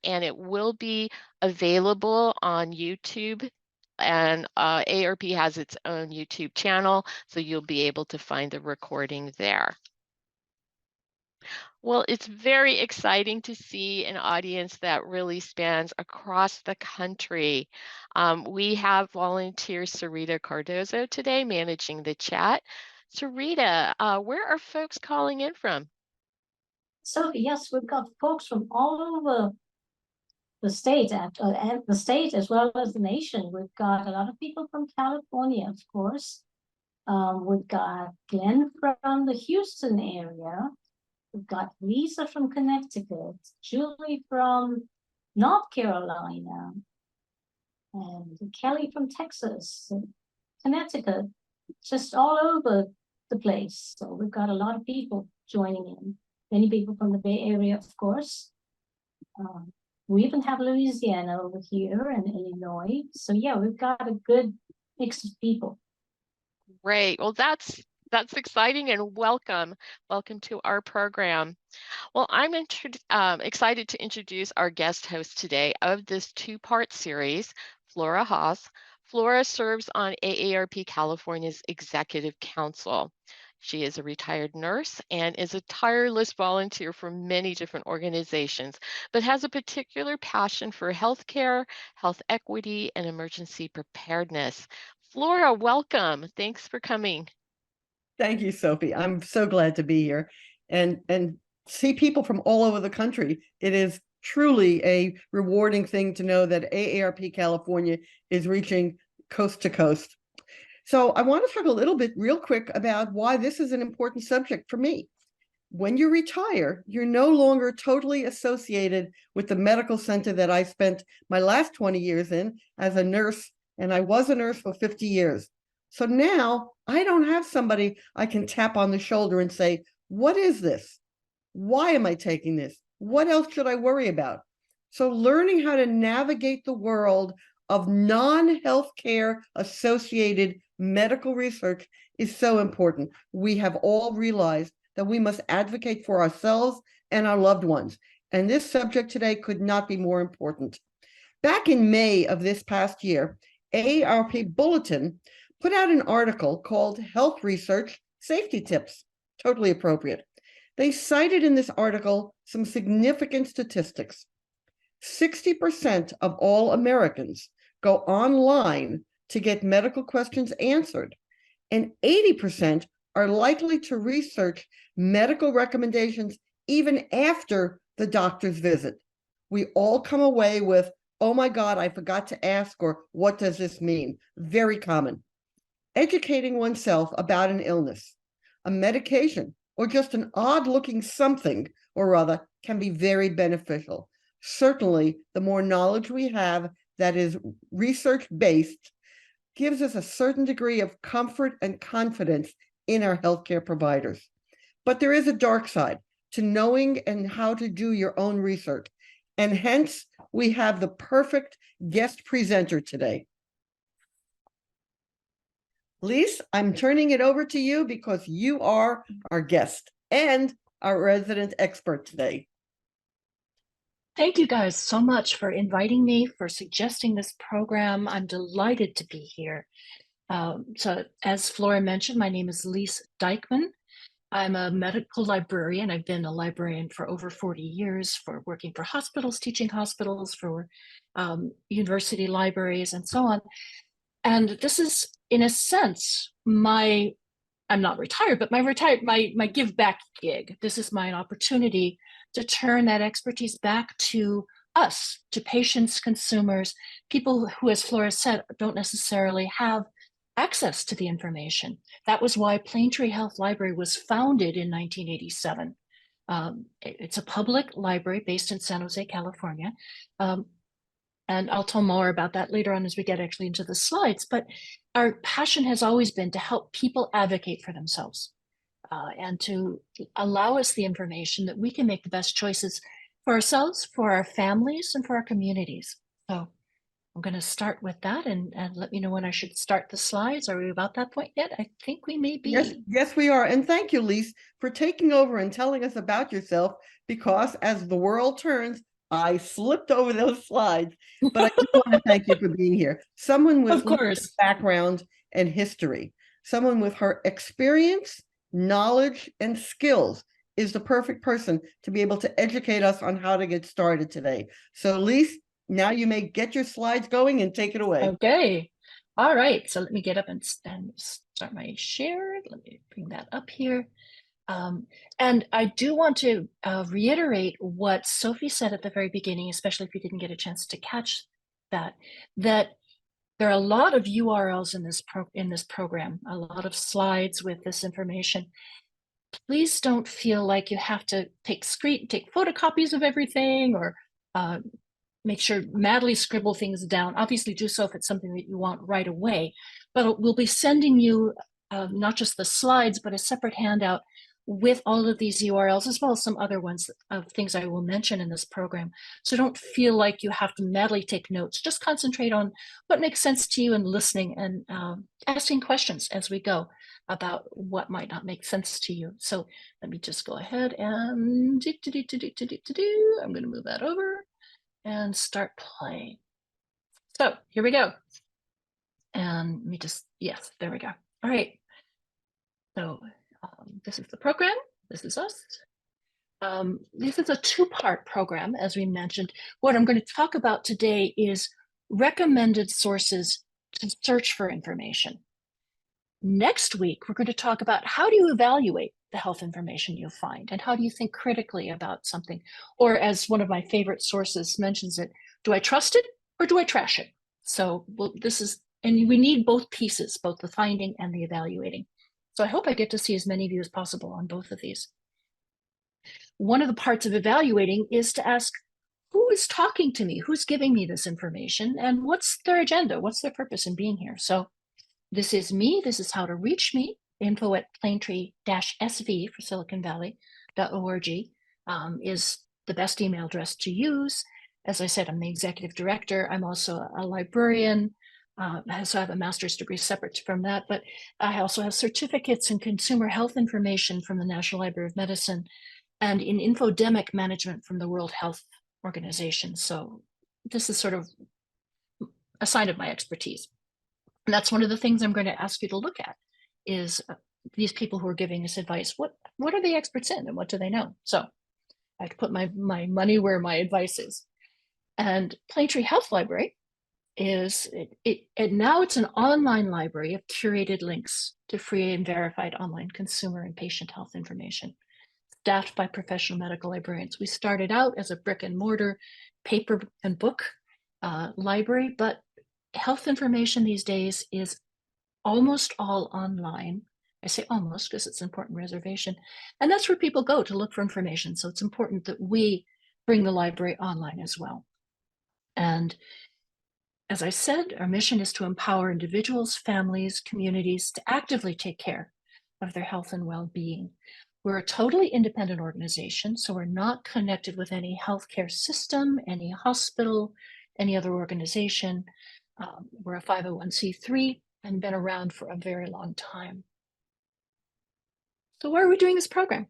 and it will be available on YouTube. And AARP has its own YouTube channel, so you'll be able to find the recording there. Well, it's very exciting to see an audience that really spans across the country. We have volunteer Sarita Cardozo today managing the chat. Sarita, where are folks calling in from? So yes, we've got folks from all over the state and the state as well as the nation. We've got a lot of people from California, of course. We've got Glenn from the Houston area. We've got Lisa from Connecticut, Julie from North Carolina, and Kelly from Texas, and Connecticut, just all over the place. So we've got a lot of people joining in. Many people from the Bay Area, of course. We even have Louisiana over here and Illinois. So yeah, we've got a good mix of people. Great. Well, that's exciting, and welcome to our program. Well, I'm excited to introduce our guest host today of this two-part series, Flora Haas. Flora serves on AARP California's Executive Council. She is a retired nurse and is a tireless volunteer for many different organizations, but has a particular passion for healthcare, health equity, and emergency preparedness. Flora, welcome. Thanks for coming. Thank you, Sophie. I'm so glad to be here and see people from all over the country. It is truly a rewarding thing to know that AARP California is reaching coast to coast. So I want to talk a little bit real quick about why this is an important subject for me. When you retire, you're no longer totally associated with the medical center that I spent my last 20 years in as a nurse, and I was a nurse for 50 years. So now I don't have somebody I can tap on the shoulder and say, what is this? Why am I taking this? What else should I worry about? So learning how to navigate the world of non-healthcare associated medical research is so important. We have all realized that we must advocate for ourselves and our loved ones. And this subject today could not be more important. Back in May of this past year, AARP Bulletin put out an article called Health Research Safety Tips, totally appropriate. They cited in this article some significant statistics. 60% of all Americans go online to get medical questions answered, and 80% are likely to research medical recommendations even after the doctor's visit. We all come away with, oh my God, I forgot to ask, or what does this mean? Very common. Educating oneself about an illness, a medication, or just an odd-looking something or other can be very beneficial. Certainly, the more knowledge we have that is research-based gives us a certain degree of comfort and confidence in our healthcare providers. But there is a dark side to knowing and how to do your own research. And hence, we have the perfect guest presenter today. Lise, I'm turning it over to you because you are our guest and our resident expert today. Thank you guys so much for inviting me, for suggesting this program. I'm delighted to be here. So as Flora mentioned, my name is Lise Dyckman. I'm a medical librarian. I've been a librarian for over 40 years, for working for hospitals, teaching hospitals, for university libraries, and so on. And this is, in a sense, I'm not retired, but my give back gig. This is my opportunity to turn that expertise back to us, to patients, consumers, people who, as Flora said, don't necessarily have access to the information. That was why PlaneTree Health Library was founded in 1987. It's a public library based in San Jose, California. And I'll tell more about that later on as we get actually into the slides. But our passion has always been to help people advocate for themselves and to allow us the information that we can make the best choices for ourselves, for our families, and for our communities. So I'm going to start with that and let me know when I should start the slides. Are we about that point yet? I think we may be. Yes, we are. And thank you, Lise, for taking over and telling us about yourself, because as the world turns, I slipped over those slides, but I do want to thank you for being here. Someone with Of course. background and history, someone with her experience, knowledge, and skills is the perfect person to be able to educate us on how to get started today. So Lise, now you may get your slides going and take it away. Okay. All right. So let me get up and start my share. Let me bring that up here. And I do want to reiterate what Sophie said at the very beginning, especially if you didn't get a chance to catch that, that there are a lot of URLs in this program, a lot of slides with this information. Please don't feel like you have to take photocopies of everything or make sure madly scribble things down. Obviously do so if it's something that you want right away, but we'll be sending you not just the slides, but a separate handout with all of these URLs, as well as some other ones of things I will mention in this program. So don't feel like you have to madly take notes. Just concentrate on what makes sense to you and listening and asking questions as we go about what might not make sense to you. So let me just go ahead and I'm going to move that over and start playing. So here we go. And let me just, yes, there we go. All right. So this is the program. This is us. This is a two-part program, as we mentioned. What I'm going to talk about today is recommended sources to search for information. Next week, we're going to talk about how do you evaluate the health information you find and how do you think critically about something? Or as one of my favorite sources mentions it, do I trust it or do I trash it? So and we need both pieces, both the finding and the evaluating. So I hope I get to see as many of you as possible on both of these. One of the parts of evaluating is to ask, who is talking to me? Who's giving me this information? And what's their agenda? What's their purpose in being here? So this is me. This is how to reach me. Info at PlaneTree-SV for Silicon Valley.org is the best email address to use. As I said, I'm the executive director. I'm also a librarian. So I have a master's degree separate from that, but I also have certificates in consumer health information from the National Library of Medicine and in infodemic management from the World Health Organization. So this is sort of a sign of my expertise. And that's one of the things I'm going to ask you to look at is these people who are giving us advice. What are they experts in and what do they know? So I have to put my money where my advice is. And PlaneTree Health Library is, now it's an online library of curated links to free and verified online consumer and patient health information, staffed by professional medical librarians. We started out as a brick and mortar paper and book library, but health information these days is almost all online. I say almost because it's an important reservation. And that's where people go to look for information. So it's important that we bring the library online as well. And as I said, our mission is to empower individuals, families, communities to actively take care of their health and well-being. We're a totally independent organization, so we're not connected with any healthcare system, any hospital, any other organization. We're a 501c3 and been around for a very long time. So why are we doing this program?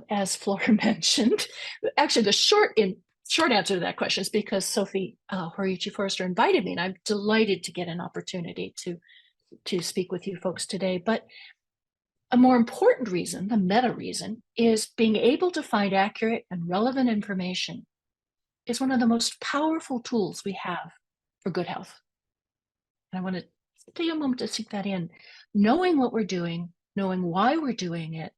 As Flora mentioned, actually the short answer to that question is because Sophie Horiuchi-Forrester invited me, and I'm delighted to get an opportunity to speak with you folks today. But a more important reason, the meta reason, is being able to find accurate and relevant information is one of the most powerful tools we have for good health. And I want to take a moment to sink that in. Knowing what we're doing, knowing why we're doing it,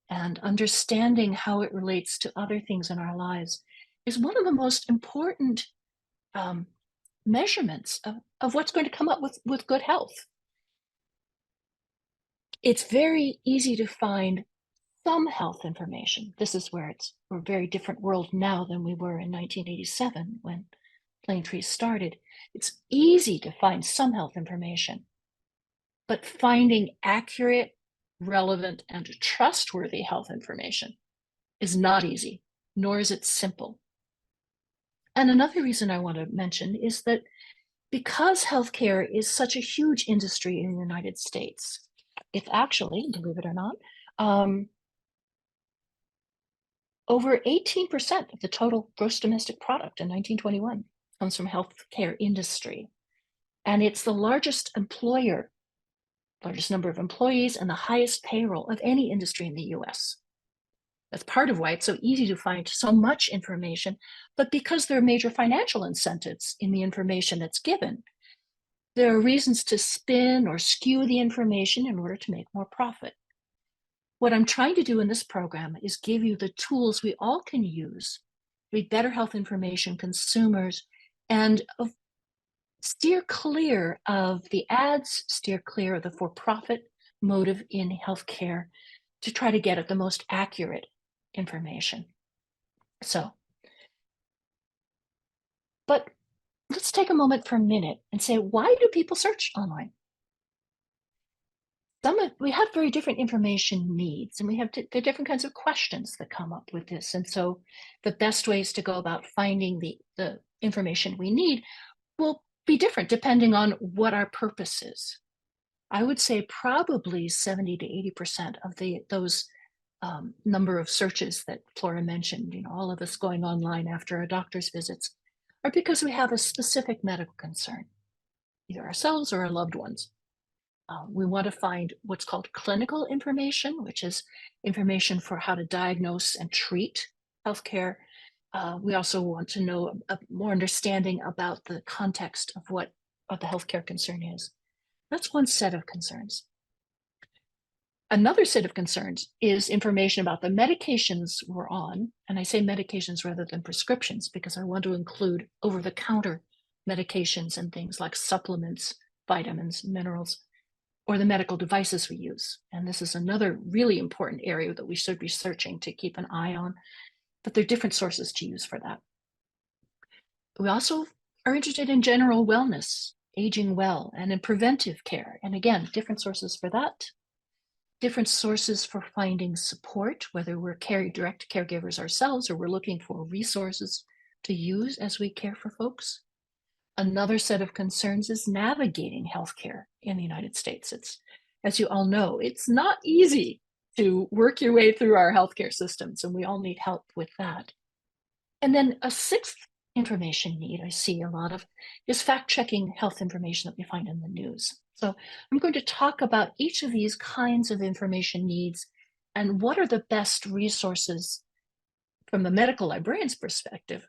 and understanding how it relates to other things in our lives is one of the most important measurements of what's going to come up with good health. It's very easy to find some health information. This is where we're a very different world now than we were in 1987 when PlaneTree started. It's easy to find some health information, but finding accurate, relevant, and trustworthy health information is not easy, nor is it simple. And another reason I want to mention is that because healthcare is such a huge industry in the United States, it's actually, believe it or not, over 18% of the total gross domestic product in 1921 comes from healthcare industry. And it's the largest employer, largest number of employees, and the highest payroll of any industry in the US. That's part of why it's so easy to find so much information, but because there are major financial incentives in the information that's given, there are reasons to spin or skew the information in order to make more profit. What I'm trying to do in this program is give you the tools we all can use to be better health information consumers and steer clear of the ads, steer clear of the for-profit motive in healthcare to try to get at the most accurate information. But let's take a moment for a minute and say, why do people search online? We have very different information needs, and we have the different kinds of questions that come up with this. And so the best ways to go about finding the information we need will be different depending on what our purpose is. I would say probably 70 to 80% of those number of searches that Flora mentioned, all of us going online after our doctor's visits, are because we have a specific medical concern, either ourselves or our loved ones. We want to find what's called clinical information, which is information for how to diagnose and treat healthcare. We also want to know more understanding about the context of what the healthcare concern is. That's one set of concerns. Another set of concerns is information about the medications we're on. And I say medications rather than prescriptions because I want to include over-the-counter medications and things like supplements, vitamins, minerals, or the medical devices we use. And this is another really important area that we should be searching to keep an eye on, but there are different sources to use for that. We also are interested in general wellness, aging well, and in preventive care. And again, different sources for that. Different sources for finding support, whether we're direct caregivers ourselves or we're looking for resources to use as we care for folks. Another set of concerns is navigating healthcare in the United States. It's, as you all know, it's not easy to work your way through our healthcare systems, and we all need help with that. And then a sixth information need I see a lot of is fact-checking health information that we find in the news. So I'm going to talk about each of these kinds of information needs and what are the best resources from the medical librarian's perspective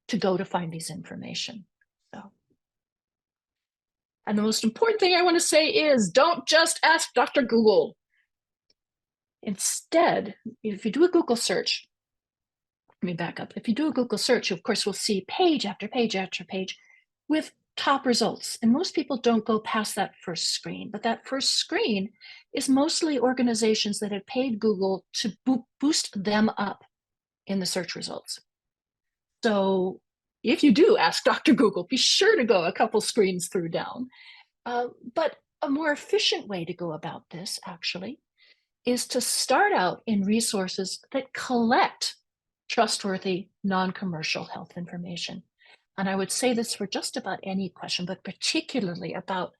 to go to find these information. And the most important thing I want to say is don't just ask Dr. Google. Instead, if you do a Google search, let me back up. If you do a Google search, you of course will see page after page after page with top results. And most people don't go past that first screen, but that first screen is mostly organizations that have paid Google to boost them up in the search results. So if you do ask Dr. Google, be sure to go a couple screens through down. But a more efficient way to go about this, actually, is to start out in resources that collect trustworthy, non-commercial health information. And I would say this for just about any question, but particularly about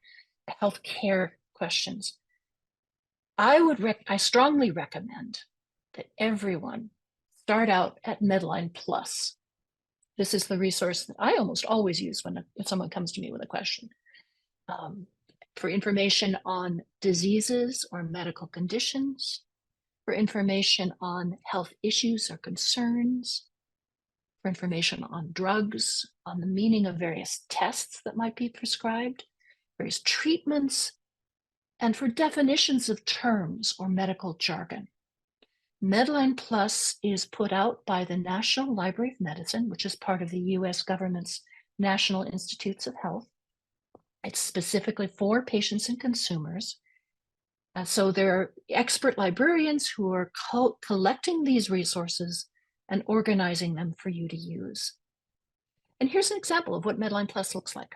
healthcare questions. I strongly recommend that everyone start out at Medline Plus. This is the resource that I almost always use if someone comes to me with a question. For information on diseases or medical conditions, for information on health issues or concerns, for information on drugs, on the meaning of various tests that might be prescribed, various treatments, and for definitions of terms or medical jargon. Medline Plus is put out by the National Library of Medicine, which is part of the US government's National Institutes of Health. It's specifically for patients and consumers. So there are expert librarians who are collecting these resources and organizing them for you to use. And here's an example of what Medline Plus looks like.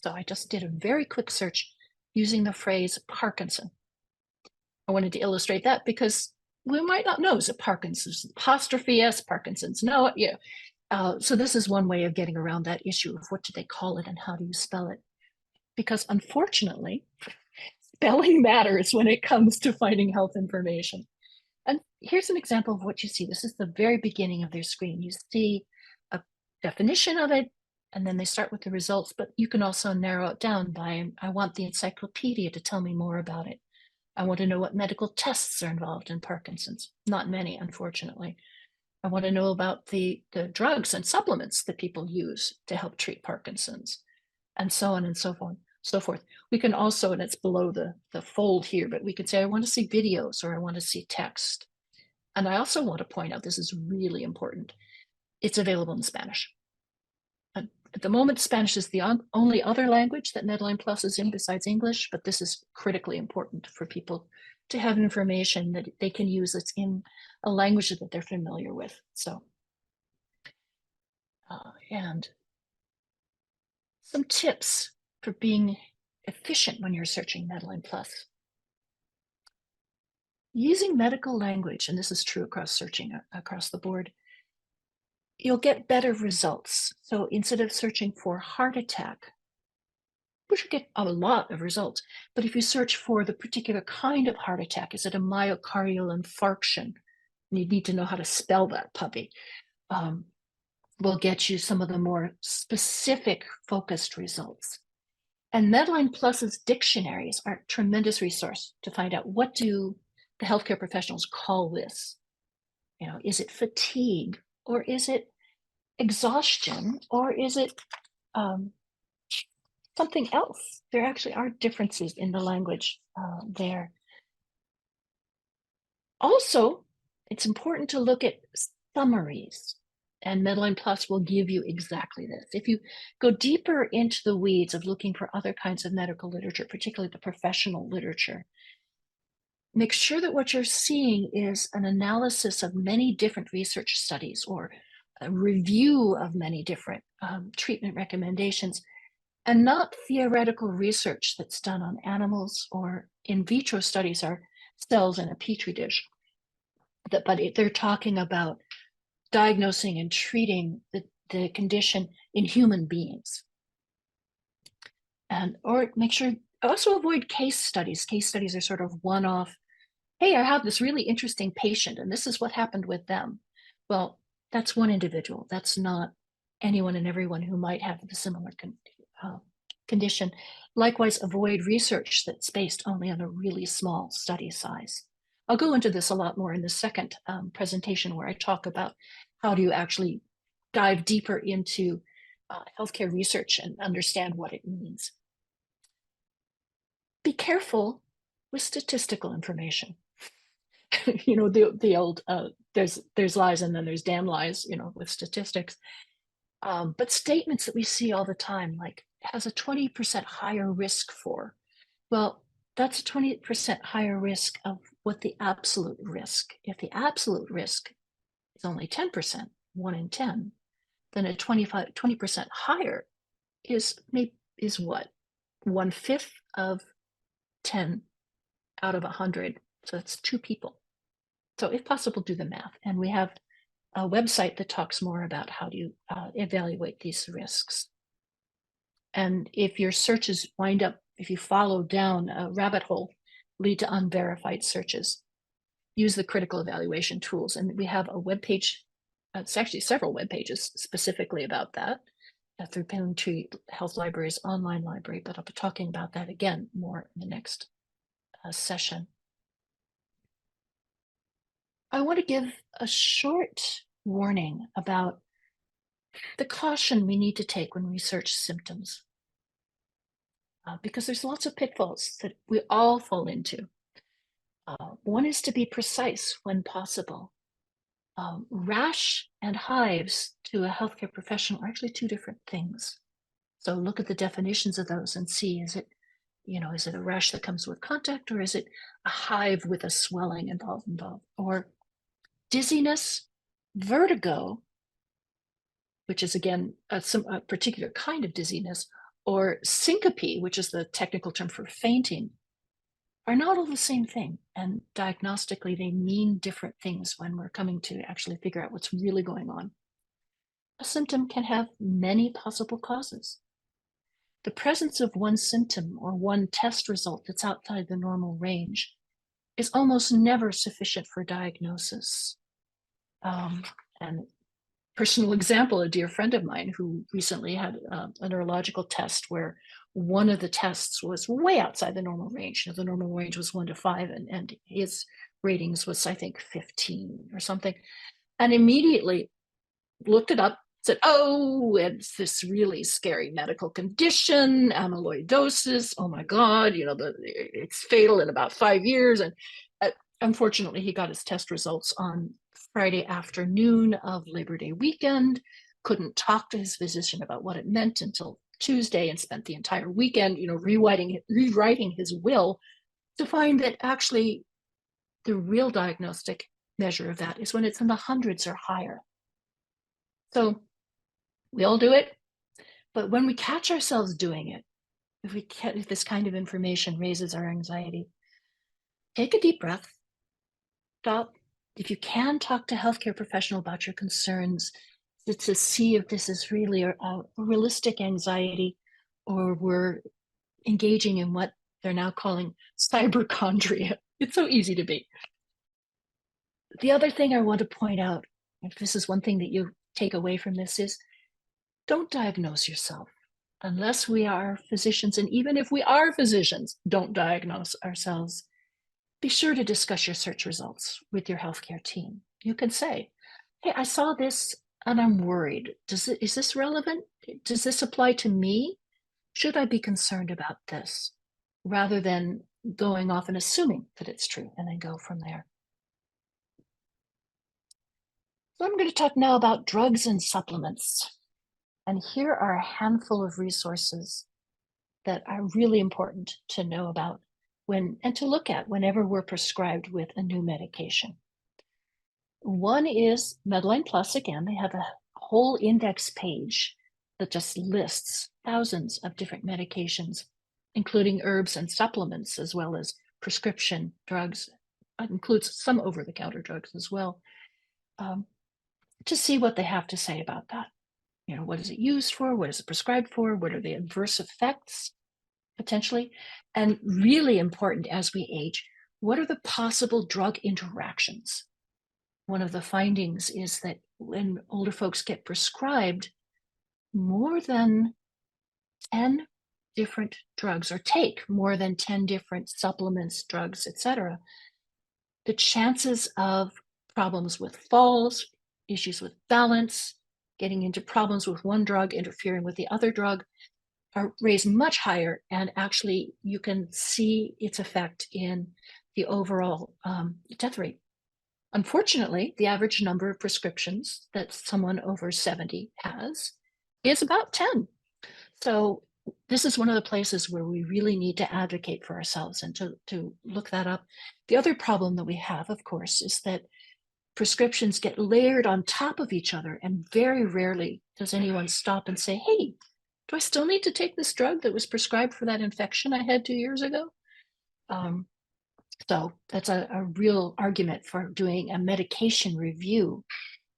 So I just did a very quick search using the phrase Parkinson. I wanted to illustrate that because we might not know, is it Parkinson's apostrophe S, Parkinson's no, yeah. So this is one way of getting around that issue of what do they call it and how do you spell it? Because unfortunately, spelling matters when it comes to finding health information. And here's an example of what you see. This is the very beginning of their screen. You see a definition of it, and then they start with the results, but you can also narrow it down by, I want the encyclopedia to tell me more about it. I want to know what medical tests are involved in Parkinson's. Not many, unfortunately. I want to know about the drugs and supplements that people use to help treat Parkinson's, and so on and so forth. We can also, and it's below the fold here, but we could say, I want to see videos or I want to see text. And I also want to point out, this is really important, it's available in Spanish. At the moment, Spanish is the only other language that Medline Plus is in besides English, but this is critically important for people to have information that they can use that's in a language that they're familiar with. So, and some tips for being efficient when you're searching Medline Plus. Using medical language, and this is true across searching across the board, you'll get better results. So instead of searching for heart attack, we should get a lot of results. But if you search for the particular kind of heart attack, is it a myocardial infarction? And you need to know how to spell that puppy. Will get you some of the more specific focused results. And Medline Plus's dictionaries are a tremendous resource to find out, what do the healthcare professionals call this? You know, is it fatigue, or is it exhaustion, or is it something else? There actually are differences in the language there. Also, it's important to look at summaries, and Medline Plus will give you exactly this. If you go deeper into the weeds of looking for other kinds of medical literature, particularly the professional literature, make sure that what you're seeing is an analysis of many different research studies, or a review of many different treatment recommendations, and not theoretical research that's done on animals or in vitro studies are cells in a petri dish. But they're talking about diagnosing and treating the condition in human beings. And or make sure, also avoid case studies. Case studies are sort of one-off. Hey, I have this really interesting patient and this is what happened with them. Well, that's one individual. That's not anyone and everyone who might have the similar condition. Likewise, avoid research that's based only on a really small study size. I'll go into this a lot more in the second presentation, where I talk about how do you actually dive deeper into healthcare research and understand what it means. Be careful with statistical information. You know, the old there's lies and then there's damn lies, you know, with statistics. But statements that we see all the time, like, has a 20% higher risk for, well, that's a 20% higher risk of what the absolute risk. If the absolute risk is only 10%, 1 in 10, then a 20% higher is what? 1/5 of 10 out of 100. So that's 2 people. So if possible, do the math. And we have a website that talks more about how to evaluate these risks. And if your searches wind up, if you follow down a rabbit hole, lead to unverified searches, use the critical evaluation tools. And we have a web page, it's actually several web pages specifically about that through PlaneTree Health Library's online library, but I'll be talking about that again more in the next session. I want to give a short warning about the caution we need to take when we search symptoms, because there's lots of pitfalls that we all fall into. One is to be precise when possible. Rash and hives to a healthcare professional are actually 2 different things. So look at the definitions of those and see, is it a rash that comes with contact, or is it a hive with a swelling involved? Or dizziness, vertigo, which is again a particular kind of dizziness, or syncope, which is the technical term for fainting, are not all the same thing. And diagnostically, they mean different things when we're coming to actually figure out what's really going on. A symptom can have many possible causes. The presence of one symptom or one test result that's outside the normal range is almost never sufficient for diagnosis. And personal example, a dear friend of mine who recently had a neurological test where one of the tests was way outside the normal range. The normal range was 1 to 5, and his ratings was, I think, 15 or something. And immediately looked it up, said, oh, it's this really scary medical condition, amyloidosis. Oh my God, it's fatal in about 5 years. And unfortunately, he got his test results on Friday afternoon of Labor Day weekend, couldn't talk to his physician about what it meant until Tuesday, and spent the entire weekend, rewriting his will to find that actually the real diagnostic measure of that is when it's in the hundreds or higher. So we all do it, but when we catch ourselves doing it, if this kind of information raises our anxiety, take a deep breath, stop. If you can, talk to a healthcare professional about your concerns to see if this is really a realistic anxiety, or we're engaging in what they're now calling cyberchondria. It's so easy to be. The other thing I want to point out, if this is one thing that you take away from this, is don't diagnose yourself unless we are physicians. And even if we are physicians, don't diagnose ourselves. Be sure to discuss your search results with your healthcare team. You can say, hey, I saw this and I'm worried. Is this relevant? Does this apply to me? Should I be concerned about this? Rather than going off and assuming that it's true and then go from there. So I'm going to talk now about drugs and supplements. And here are a handful of resources that are really important to know about and to look at whenever we're prescribed with a new medication. One is Medline Plus. Again, they have a whole index page that just lists thousands of different medications, including herbs and supplements, as well as prescription drugs. It includes some over-the-counter drugs as well, to see what they have to say about that. What is it used for? What is it prescribed for? What are the adverse effects, potentially? And really important as we age, what are the possible drug interactions? One of the findings is that when older folks get prescribed more than 10 different drugs, or take more than 10 different supplements, drugs, etc., the chances of problems with falls, issues with balance, getting into problems with one drug interfering with the other drug are raised much higher. And actually, you can see its effect in the overall death rate. Unfortunately, the average number of prescriptions that someone over 70 has is about 10. So this is one of the places where we really need to advocate for ourselves and to look that up. The other problem that we have, of course, is that prescriptions get layered on top of each other, and very rarely does anyone stop and say, hey, do I still need to take this drug that was prescribed for that infection I had 2 years ago? So that's a real argument for doing a medication review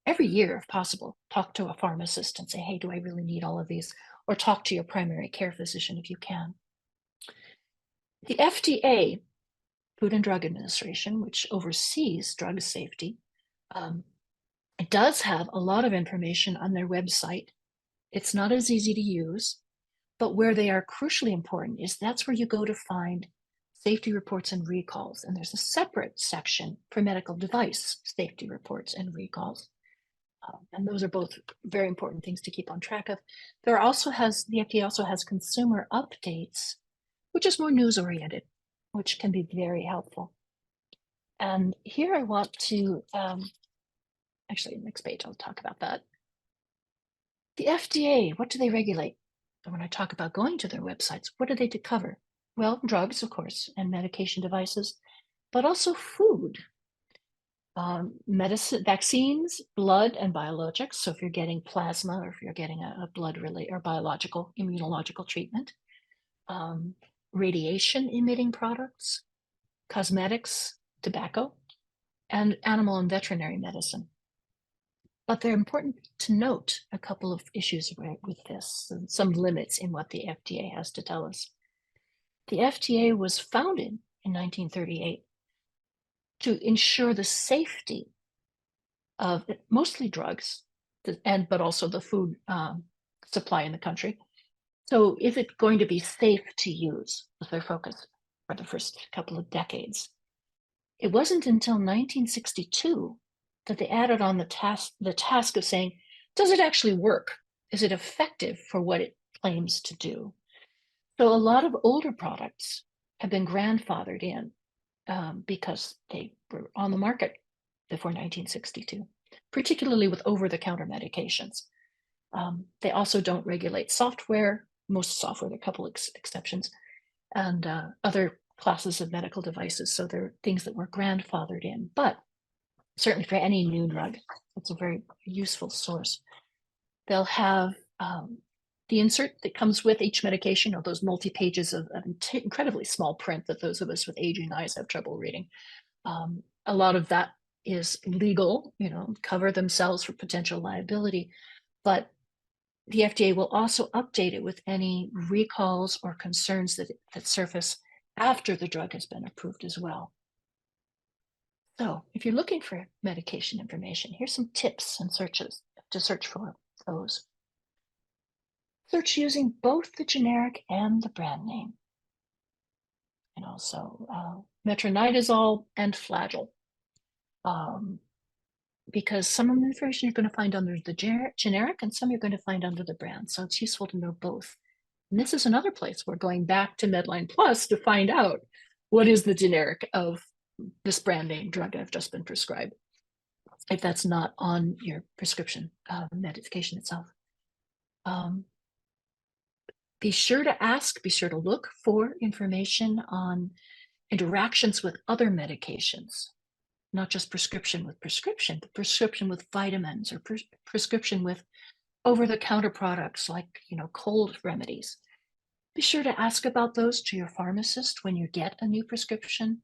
every year, if possible. Talk to a pharmacist and say, hey, do I really need all of these? Or talk to your primary care physician if you can. The FDA, Food and Drug Administration, which oversees drug safety, it does have a lot of information on their website. It's not as easy to use, but where they are crucially important is that's where you go to find safety reports and recalls. And there's a separate section for medical device safety reports and recalls. And those are both very important things to keep on track of. The FDA also has consumer updates, which is more news oriented, which can be very helpful. And here I want to, actually next page, I'll talk about that. The FDA, what do they regulate? And when I talk about going to their websites, what do they cover? Well, drugs, of course, and medication devices, but also food, medicine, vaccines, blood, and biologics. So if you're getting plasma, or if you're getting a blood related or biological, immunological treatment, radiation emitting products, cosmetics, tobacco, and animal and veterinary medicine. But they're important to note a couple of issues with this, and some limits in what the FDA has to tell us. The FDA was founded in 1938 to ensure the safety of mostly drugs, but also the food supply in the country. So is it going to be safe to use, was their focus for the first couple of decades. It wasn't until 1962 that they added on the task of saying, does it actually work? Is it effective for what it claims to do? So a lot of older products have been grandfathered in because they were on the market before 1962, particularly with over-the-counter medications. They also don't regulate software, most software, there are a couple exceptions, and other classes of medical devices. So they're things that were grandfathered in, but certainly for any new drug, it's a very useful source. They'll have the insert that comes with each medication, or those multi-pages of incredibly small print that those of us with aging eyes have trouble reading. A lot of that is legal, cover themselves for potential liability, but the FDA will also update it with any recalls or concerns that surface after the drug has been approved as well. So if you're looking for medication information, here's some tips and searches to search for those. Search using both the generic and the brand name. And also metronidazole and Flagyl. Because some of the information you're going to find under the generic and some you're going to find under the brand. So it's useful to know both. And this is another place we're going back to Medline Plus to find out what is the generic of this brand name drug I've just been prescribed, if that's not on your prescription medication itself. Be sure to ask, be sure to look for information on interactions with other medications. Not just prescription with prescription, but prescription with vitamins or prescription with over-the-counter products like, cold remedies. Be sure to ask about those to your pharmacist when you get a new prescription,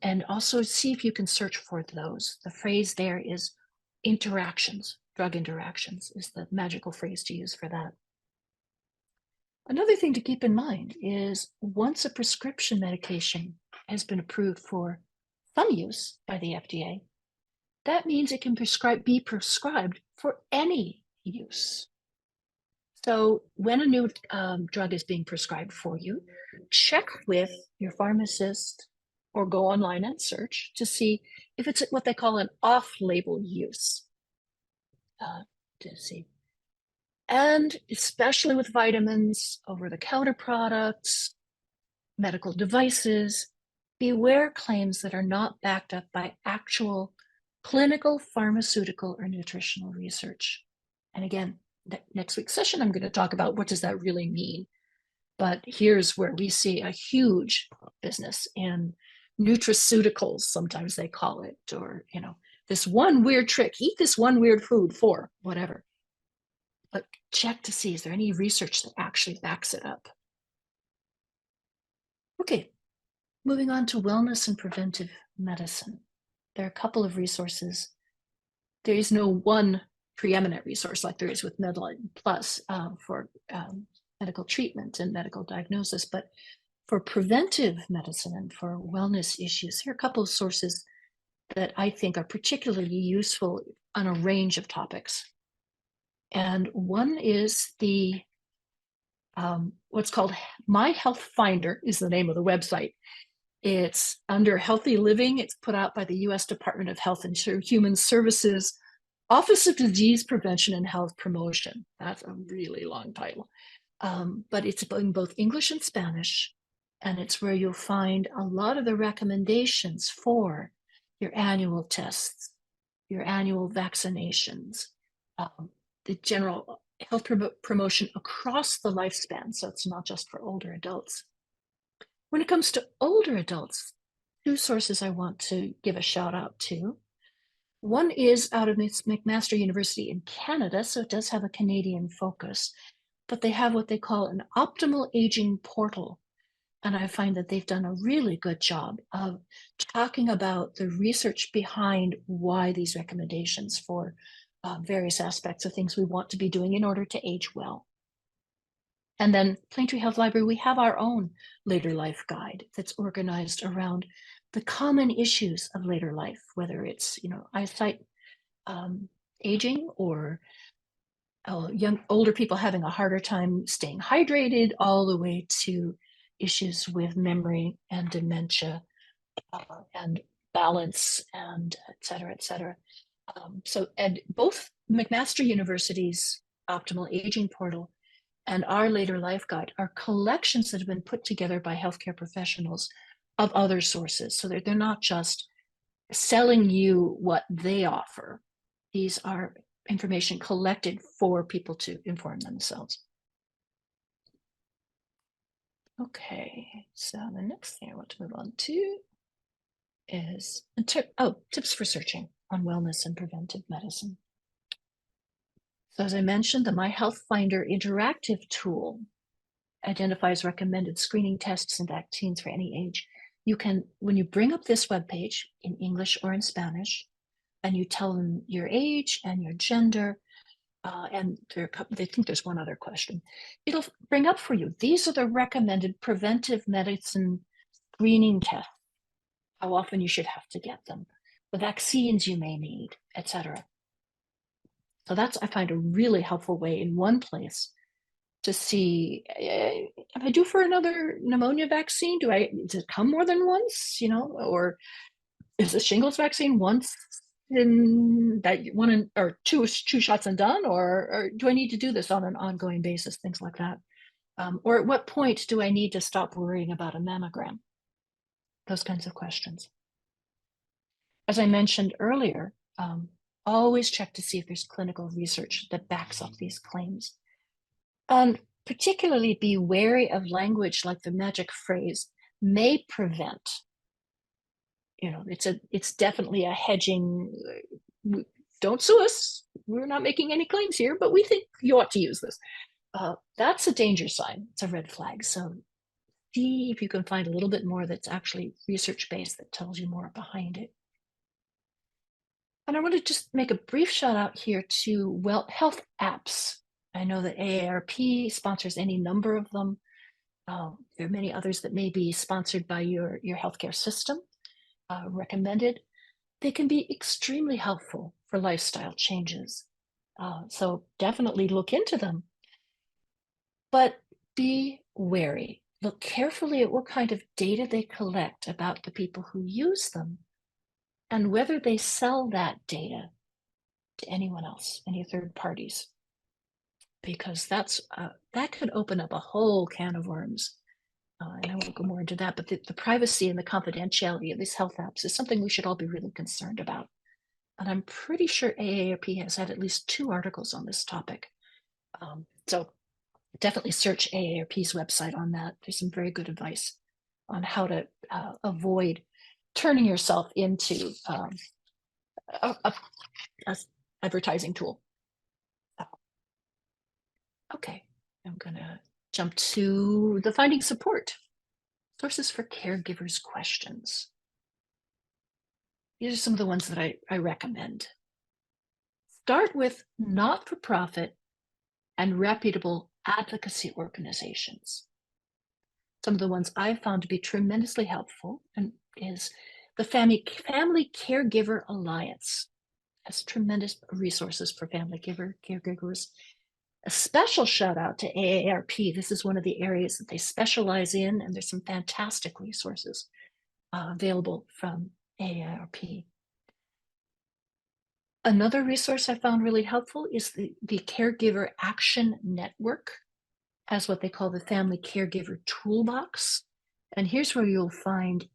and also see if you can search for those. The phrase there is interactions, drug interactions is the magical phrase to use for that. Another thing to keep in mind is once a prescription medication has been approved for some use by the FDA, that means it can be prescribed for any use. So when a new drug is being prescribed for you, check with your pharmacist or go online and search to see if it's what they call an off-label use. To see. And especially with vitamins, over-the-counter products, medical devices, beware claims that are not backed up by actual clinical, pharmaceutical, or nutritional research. And again, next week's session, I'm going to talk about what does that really mean. But here's where we see a huge business in nutraceuticals, sometimes they call it, or, this one weird trick, eat this one weird food for whatever. But check to see, is there any research that actually backs it up? Okay. Moving on to wellness and preventive medicine. There are a couple of resources. There is no one preeminent resource like there is with Medline Plus for medical treatment and medical diagnosis, but for preventive medicine and for wellness issues, here are a couple of sources that I think are particularly useful on a range of topics. And one is the what's called My Health Finder is the name of the website. It's under Healthy Living. It's put out by the U.S. Department of Health and Human Services, Office of Disease Prevention and Health Promotion. That's a really long title. But it's in both English and Spanish. And it's where you'll find a lot of the recommendations for your annual tests, your annual vaccinations, the general health promotion across the lifespan. So it's not just for older adults. When it comes to older adults, two sources I want to give a shout out to. One is out of McMaster University in Canada, so it does have a Canadian focus, but they have what they call an optimal aging portal. And I find that they've done a really good job of talking about the research behind why these recommendations for various aspects of things we want to be doing in order to age well. And then PlaneTree Health Library, we have our own later life guide that's organized around the common issues of later life, whether it's, eyesight, aging, or older people having a harder time staying hydrated, all the way to issues with memory and dementia, and balance, and et cetera, et cetera. And both McMaster University's Optimal Aging Portal and our Later Life Guide are collections that have been put together by healthcare professionals of other sources. So they're not just selling you what they offer. These are information collected for people to inform themselves. Okay, so the next thing I want to move on to is tips for searching on wellness and preventive medicine. So as I mentioned, the My Health Finder interactive tool identifies recommended screening tests and vaccines for any age. You can, when you bring up this webpage in English or in Spanish, and you tell them your age and your gender, and they think there's one other question, it'll bring up for you, these are the recommended preventive medicine screening tests, how often you should have to get them, the vaccines you may need, etc. So that's, I find, a really helpful way in one place to see, am I due for another pneumonia vaccine? Does it come more than once, or is the shingles vaccine once in that or two shots and done, or do I need to do this on an ongoing basis, things like that. Or at what point do I need to stop worrying about a mammogram? Those kinds of questions. As I mentioned earlier, always check to see if there's clinical research that backs up these claims. And particularly be wary of language like the magic phrase may prevent. It's definitely a hedging, don't sue us, we're not making any claims here, but we think you ought to use this. That's a danger sign, it's a red flag. So see if you can find a little bit more that's actually research-based that tells you more behind it. And I want to just make a brief shout out here to health apps. I know that AARP sponsors any number of them. There are many others that may be sponsored by your healthcare system, recommended. They can be extremely helpful for lifestyle changes. So definitely look into them. But be wary. Look carefully at what kind of data they collect about the people who use them, and whether they sell that data to anyone else, any third parties, because that could open up a whole can of worms. And I won't go more into that, but the privacy and the confidentiality of these health apps is something we should all be really concerned about. And I'm pretty sure AARP has had at least 2 articles on this topic. So definitely search AARP's website on that. There's some very good advice on how to avoid turning yourself into a advertising tool. Okay, I'm gonna jump to the finding support. Sources for caregivers' questions. These are some of the ones that I recommend. Start with not-for-profit and reputable advocacy organizations. Some of the ones I've found to be tremendously helpful is the Family Caregiver Alliance. Has tremendous resources for family caregivers. A special shout out to AARP. This is one of the areas that they specialize in, and there's some fantastic resources available from AARP. Another resource I found really helpful is the Caregiver Action Network, as what they call the Family Caregiver Toolbox. And here's where you'll find,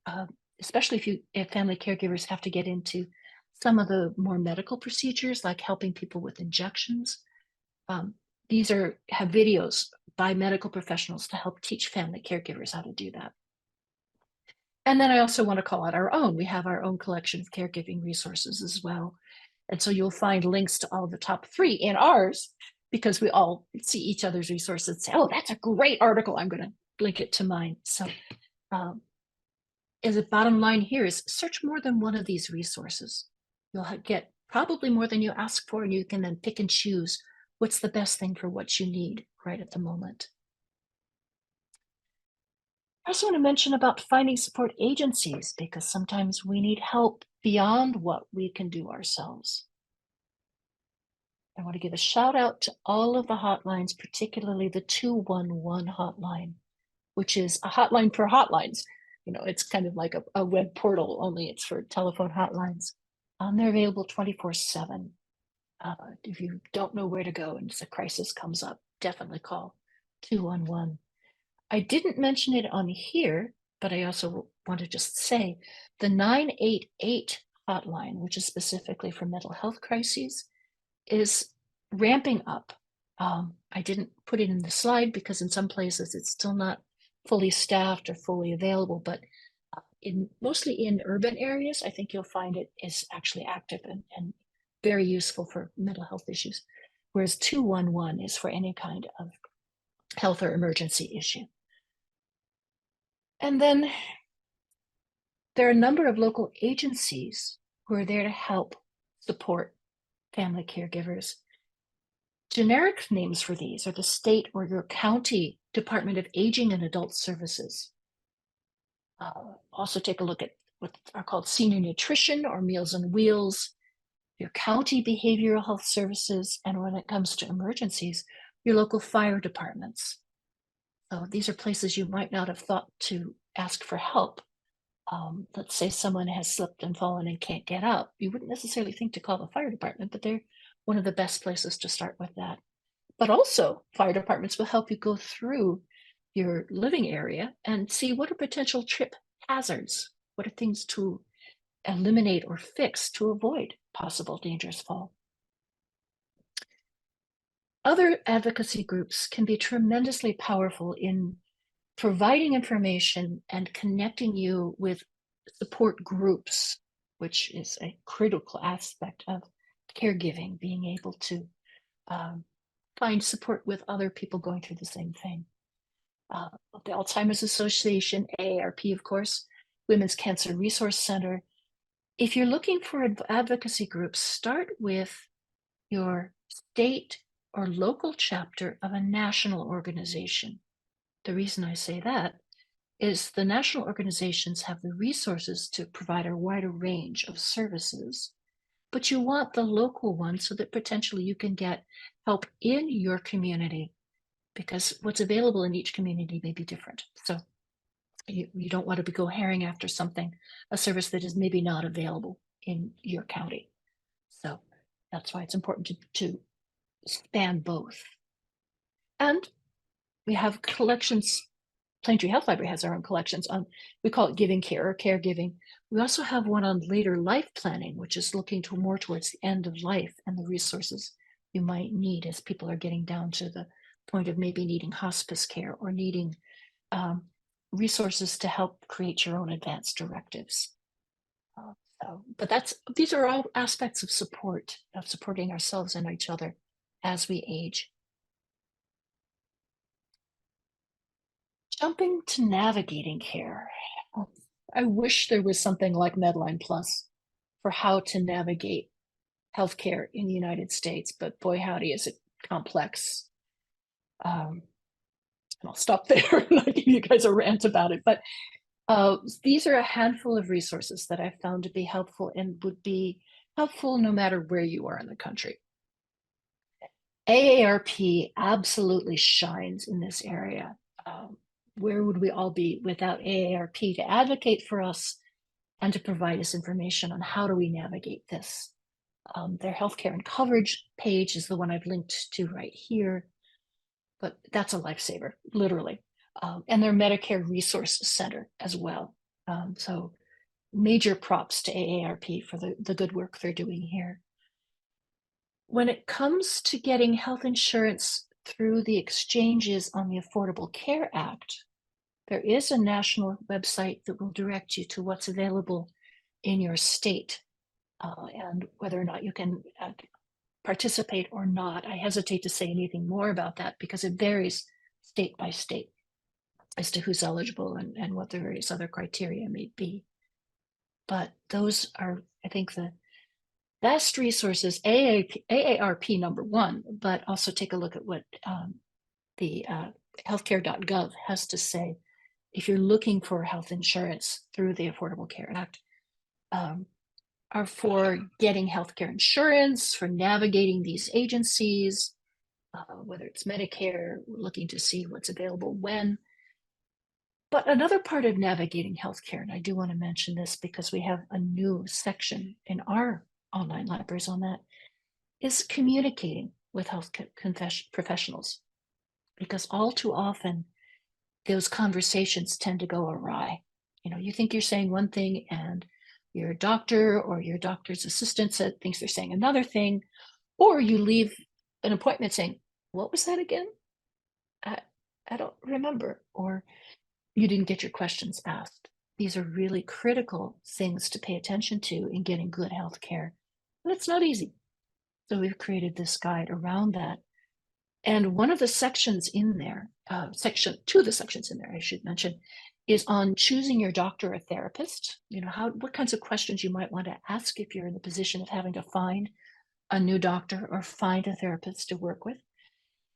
especially if family caregivers have to get into some of the more medical procedures, like helping people with injections. These have videos by medical professionals to help teach family caregivers how to do that. And then I also want to call out our own. We have our own collection of caregiving resources as well. And so you'll find links to all the top 3 in ours, because we all see each other's resources and say, oh, that's a great article, I'm going to link it to mine. So as a bottom line here is search more than one of these resources. You'll get probably more than you ask for, and you can then pick and choose what's the best thing for what you need right at the moment. I also want to mention about finding support agencies, because sometimes we need help beyond what we can do ourselves. I want to give a shout out to all of the hotlines, particularly the 211 hotline, which is a hotline for hotlines. You know, it's kind of like a web portal, only it's for telephone hotlines. They're available 24/7. If you don't know where to go and a crisis comes up, definitely call 211. I didn't mention it on here, but I also want to just say the 988 hotline, which is specifically for mental health crises, is ramping up. I didn't put it in the slide because in some places it's still not fully staffed or fully available, but mostly in urban areas, I think you'll find it is actually active and very useful for mental health issues. Whereas 211 is for any kind of health or emergency issue. And then there are a number of local agencies who are there to help support family caregivers. Generic names for these are the state or your county Department of Aging and Adult Services. Also take a look at what are called senior nutrition or Meals on Wheels, your county behavioral health services, and when it comes to emergencies, your local fire departments. So these are places you might not have thought to ask for help. Let's say someone has slipped and fallen and can't get up. You wouldn't necessarily think to call the fire department, but they're one of the best places to start with that. But also, fire departments will help you go through your living area and see what are potential trip hazards. What are things to eliminate or fix to avoid possible dangerous fall? Other advocacy groups can be tremendously powerful in providing information and connecting you with support groups, which is a critical aspect of caregiving, being able to find support with other people going through the same thing. The Alzheimer's Association, AARP, of course, Women's Cancer Resource Center. If you're looking for advocacy groups, start with your state or local chapter of a national organization. The reason I say that is the national organizations have the resources to provide a wider range of services, but you want the local one so that potentially you can get help in your community, because what's available in each community may be different. So you don't want to go herring after a service that is maybe not available in your county. So that's why it's important to span both. And we have collections. PlaneTree Health Library has our own collections on, we call it giving care or caregiving. We also have one on later life planning, which is looking more towards the end of life and the resources you might need as people are getting down to the point of maybe needing hospice care or needing resources to help create your own advanced directives. But these are all aspects of support, of supporting ourselves and each other as we age. Jumping to navigating care. I wish there was something like Medline Plus for how to navigate healthcare in the United States, but boy, howdy, is it complex. And I'll stop there and not give you guys a rant about it. But these are a handful of resources that I've found to be helpful and would be helpful no matter where you are in the country. AARP absolutely shines in this area. Where would we all be without AARP to advocate for us and to provide us information on how do we navigate this? Their healthcare and coverage page is the one I've linked to right here, but that's a lifesaver, literally. And their Medicare Resource Center as well. So major props to AARP for the good work they're doing here. When it comes to getting health insurance through the exchanges on the Affordable Care Act, there is a national website that will direct you to what's available in your state and whether or not you can participate or not. I hesitate to say anything more about that because it varies state by state as to who's eligible and what the various other criteria may be. But those are, I think, the best resources, AARP number one, but also take a look at what the healthcare.gov has to say if you're looking for health insurance through the Affordable Care Act, are for getting healthcare insurance, for navigating these agencies, whether it's Medicare, looking to see what's available when. But another part of navigating healthcare, and I do want to mention this because we have a new section in our online libraries on that, is communicating with health professionals. Because all too often, those conversations tend to go awry. You know, you think you're saying one thing and your doctor or your doctor's assistant thinks they're saying another thing, or you leave an appointment saying, what was that again? I don't remember, or you didn't get your questions asked. These are really critical things to pay attention to in getting good health care. But it's not easy. So we've created this guide around that. And one of the sections in there, two of the sections in there, I should mention, is on choosing your doctor or therapist. You know, what kinds of questions you might want to ask if you're in the position of having to find a new doctor or find a therapist to work with.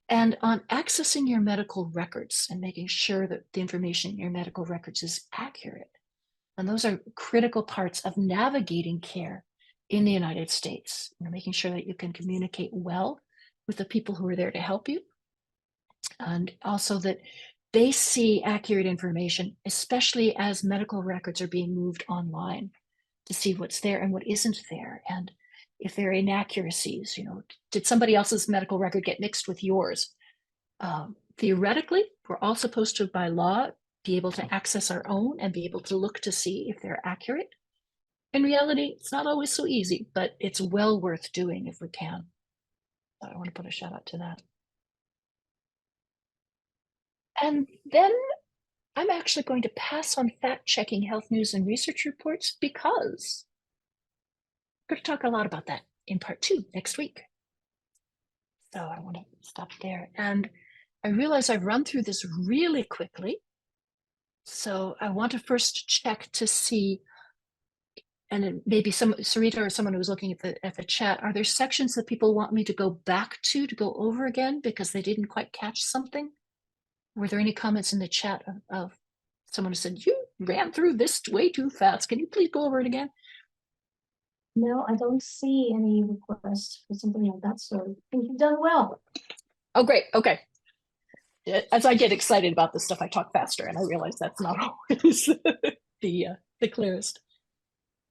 And on accessing your medical records and making sure that the information in your medical records is accurate. And those are critical parts of navigating care in the United States. You know, making sure that you can communicate well with the people who are there to help you. And also that they see accurate information, especially as medical records are being moved online, to see what's there and what isn't there. And if there are inaccuracies, you know, did somebody else's medical record get mixed with yours? Theoretically, we're all supposed to, by law, be able to access our own and be able to look to see if they're accurate. In reality, it's not always so easy, but it's well worth doing if we can. So I want to put a shout out to that. And then I'm actually going to pass on fact-checking health news and research reports because we're going to talk a lot about that in part 2 next week. So I want to stop there. And I realize I've run through this really quickly. So I want to first check to see, and maybe Sarita or someone who was looking at the chat, are there sections that people want me to go back to go over again because they didn't quite catch something? Were there any comments in the chat of someone who said, you ran through this way too fast. Can you please go over it again? No, I don't see any requests for something like that. So I think you've done well. Oh, great. Okay. As I get excited about this stuff, I talk faster, and I realize that's not always the clearest.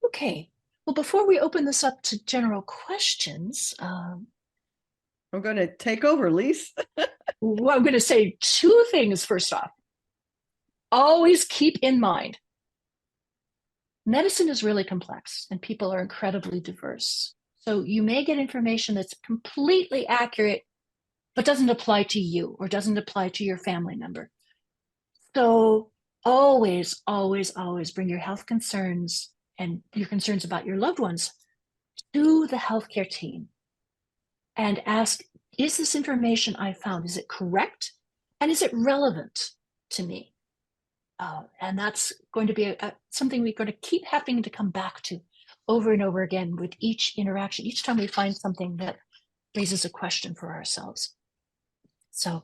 Okay. Well, before we open this up to general questions, I'm going to take over, Lise. well, I'm going to say 2 things first off. Always keep in mind, medicine is really complex and people are incredibly diverse. So you may get information that's completely accurate, but doesn't apply to you or doesn't apply to your family member. So always, always, always bring your health concerns and your concerns about your loved ones to the healthcare team and ask, is this information I found, is it correct? And is it relevant to me? And that's going to be something we're going to keep having to come back to over and over again with each interaction, each time we find something that raises a question for ourselves. So,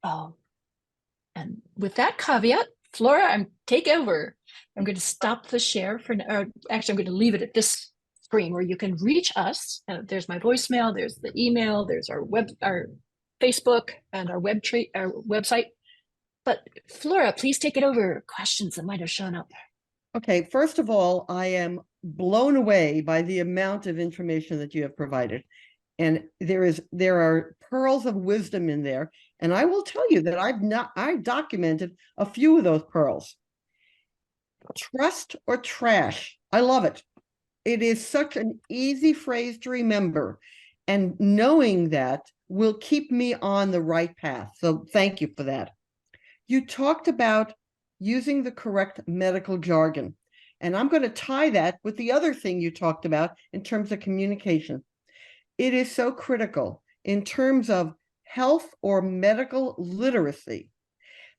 and with that caveat, Flora, take over. I'm going to stop the share for now. Actually, I'm going to leave it at this screen where you can reach us. There's my voicemail, there's the email, there's our Facebook and our website. But Flora, please take it over. Questions that might have shown up. Okay, first of all, I am blown away by the amount of information that you have provided. And there are pearls of wisdom in there. And I will tell you that I've documented a few of those pearls. Trust or trash. I love it. It is such an easy phrase to remember. And knowing that will keep me on the right path. So thank you for that. You talked about using the correct medical jargon, and I'm going to tie that with the other thing you talked about in terms of communication. It is so critical in terms of health or medical literacy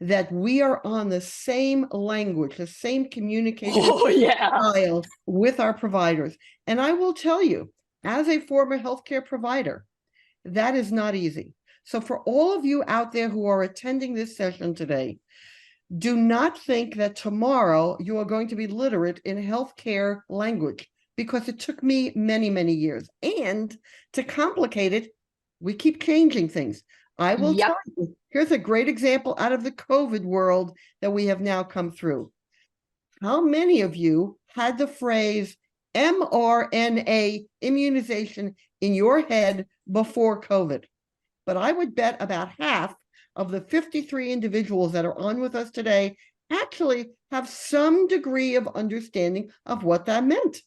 that we are on the same language, the same communication style with our providers. And I will tell you, as a former healthcare provider, that is not easy. So for all of you out there who are attending this session today, Do not think that tomorrow you are going to be literate in healthcare language, because it took me many, many years. And to complicate it, we keep changing things. I will Yep. tell you, here's a great example out of the COVID world that we have now come through. How many of you had the phrase mRNA immunization in your head before COVID? But I would bet about half of the 53 individuals that are on with us today actually have some degree of understanding of what that meant.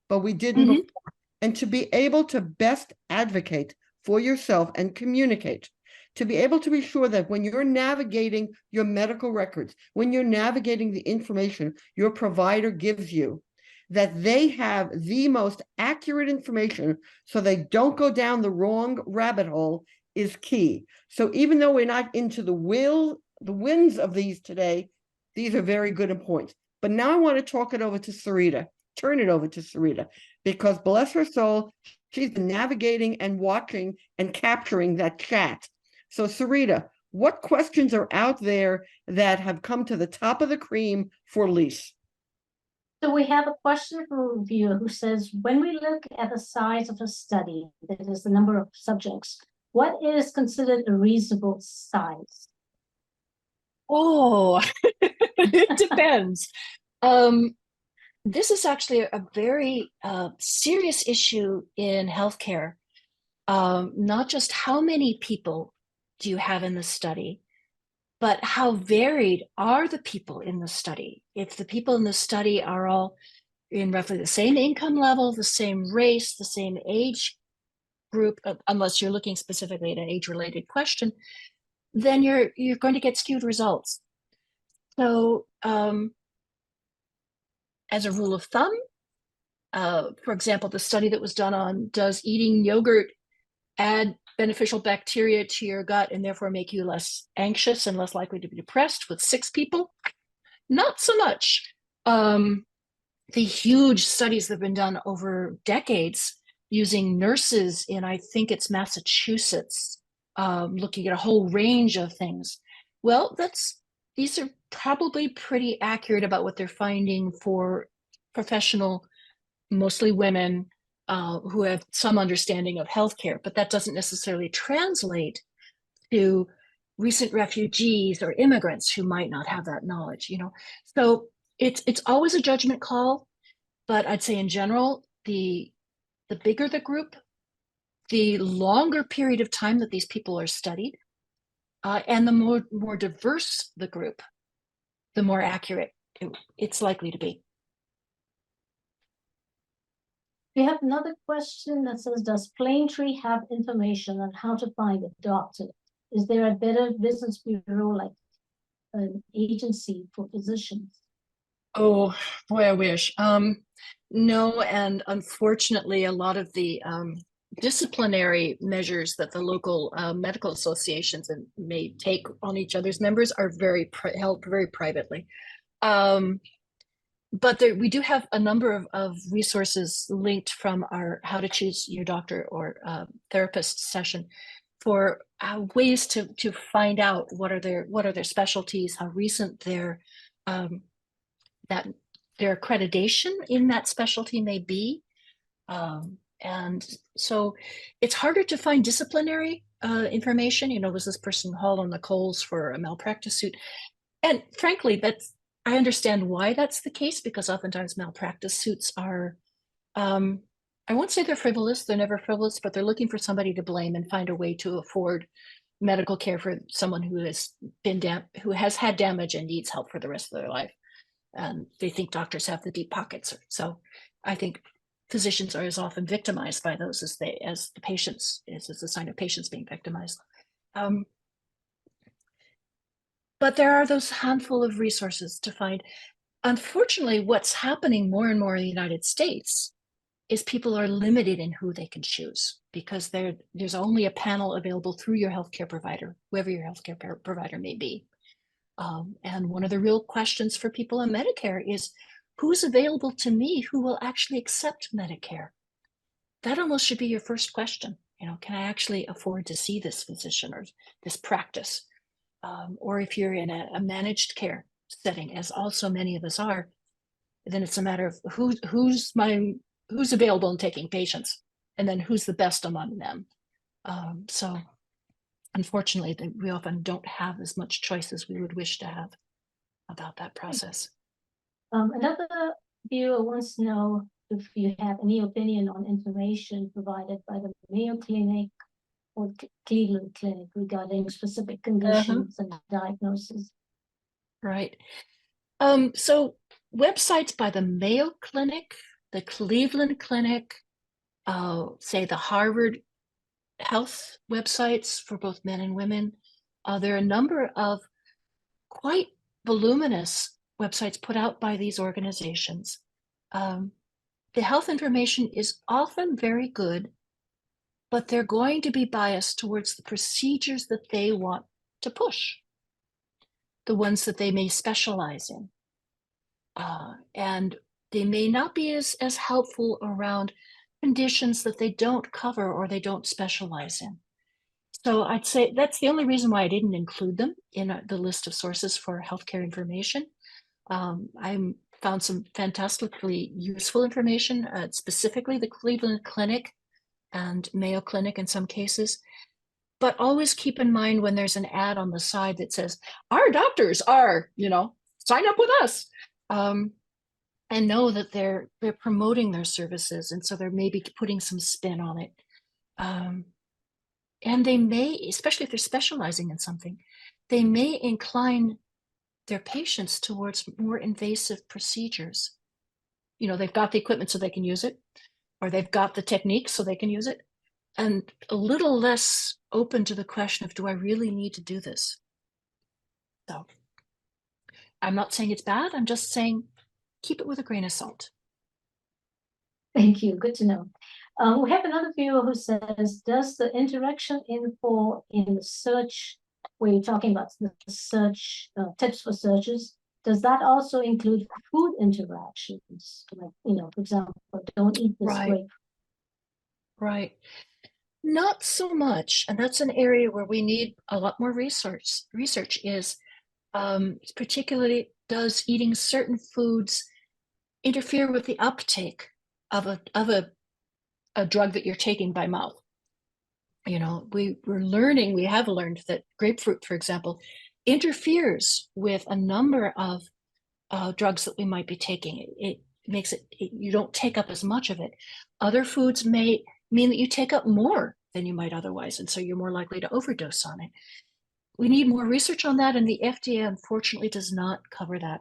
But we didn't before. And to be able to best advocate for yourself and communicate, to be able to be sure that when you're navigating your medical records, when you're navigating the information your provider gives you, that they have the most accurate information so they don't go down the wrong rabbit hole is key. So even though we're not into the winds of these today, these are very good points. But now I want to turn it over to Sarita, because bless her soul, she's been navigating and watching and capturing that chat. So Sarita, what questions are out there that have come to the top of the cream for Lise? So we have a question from a reviewer who says, when we look at the size of a study, that is the number of subjects, what is considered a reasonable size? Oh, it depends. This is actually a very serious issue in healthcare. Not just how many people do you have in the study, but how varied are the people in the study? If the people in the study are all in roughly the same income level, the same race, the same age group, unless you're looking specifically at an age-related question, then you're going to get skewed results. So as a rule of thumb, for example, the study that was done on does eating yogurt add beneficial bacteria to your gut and therefore make you less anxious and less likely to be depressed with 6 people? Not so much. The huge studies that have been done over decades using nurses in, I think it's Massachusetts, looking at a whole range of things. Well, these are probably pretty accurate about what they're finding for professional, mostly women, who have some understanding of healthcare, but that doesn't necessarily translate to recent refugees or immigrants who might not have that knowledge, So it's always a judgment call, but I'd say in general, the bigger the group, the longer period of time that these people are studied, and the more diverse the group, the more accurate it's likely to be. We have another question that says, does PlaneTree have information on how to find a doctor? Is there a better business bureau like an agency for physicians? Oh, boy, I wish. No, and unfortunately, a lot of the disciplinary measures that the local medical associations may take on each other's members are held very privately. But we do have a number of resources linked from our How to Choose Your Doctor or Therapist session for ways to find out what are their specialties, how recent their accreditation in that specialty may be. And so it's harder to find disciplinary information. Was this person hauled on the coals for a malpractice suit? And frankly, I understand why that's the case, because oftentimes malpractice suits are, I won't say they're frivolous, they're never frivolous, but they're looking for somebody to blame and find a way to afford medical care for someone who has had damage and needs help for the rest of their life. And they think doctors have the deep pockets. So I think physicians are as often victimized by those as the patients, as a sign of patients being victimized. But there are those handful of resources to find. Unfortunately, what's happening more and more in the United States is people are limited in who they can choose, because there's only a panel available through your healthcare provider, whoever your healthcare provider may be. And one of the real questions for people on Medicare is, who's available to me who will actually accept Medicare? That almost should be your first question. Can I actually afford to see this physician or this practice? or if you're in a managed care setting, as also many of us are, then it's a matter of who's available and taking patients, and then who's the best among them. So unfortunately, we often don't have as much choice as we would wish to have about that process. Another viewer wants to know if you have any opinion on information provided by the Mayo Clinic or Cleveland Clinic regarding specific conditions and diagnoses. Right. So websites by the Mayo Clinic, the Cleveland Clinic, say the Harvard Health websites for both men and women. There are a number of quite voluminous websites put out by these organizations. The health information is often very good, but they're going to be biased towards the procedures that they want to push, the ones that they may specialize in. And they may not be as helpful around conditions that they don't cover or they don't specialize in. So I'd say that's the only reason why I didn't include them in the list of sources for healthcare information. I found some fantastically useful information, specifically the Cleveland Clinic and Mayo Clinic in some cases. But always keep in mind when there's an ad on the side that says, our doctors are, sign up with us. And know that they're promoting their services, and so they're maybe putting some spin on it. And they may, especially if they're specializing in something, they may incline their patients towards more invasive procedures. They've got the equipment so they can use it, or they've got the techniques so they can use it, and a little less open to the question of, do I really need to do this? So I'm not saying it's bad. I'm just saying keep it with a grain of salt. Thank you. Good to know. We have another viewer who says, does the interaction info in the search, where you're talking about the search tips for searches, does that also include food interactions? Like, for example, don't eat this grape. Right. Not so much. And that's an area where we need a lot more research. Research is particularly, does eating certain foods interfere with the uptake of a drug that you're taking by mouth? We have learned that grapefruit, for example, interferes with a number of drugs that we might be taking. It makes it, you don't take up as much of it. Other foods may mean that you take up more than you might otherwise, and so you're more likely to overdose on it. We need more research on that, and the FDA unfortunately does not cover that.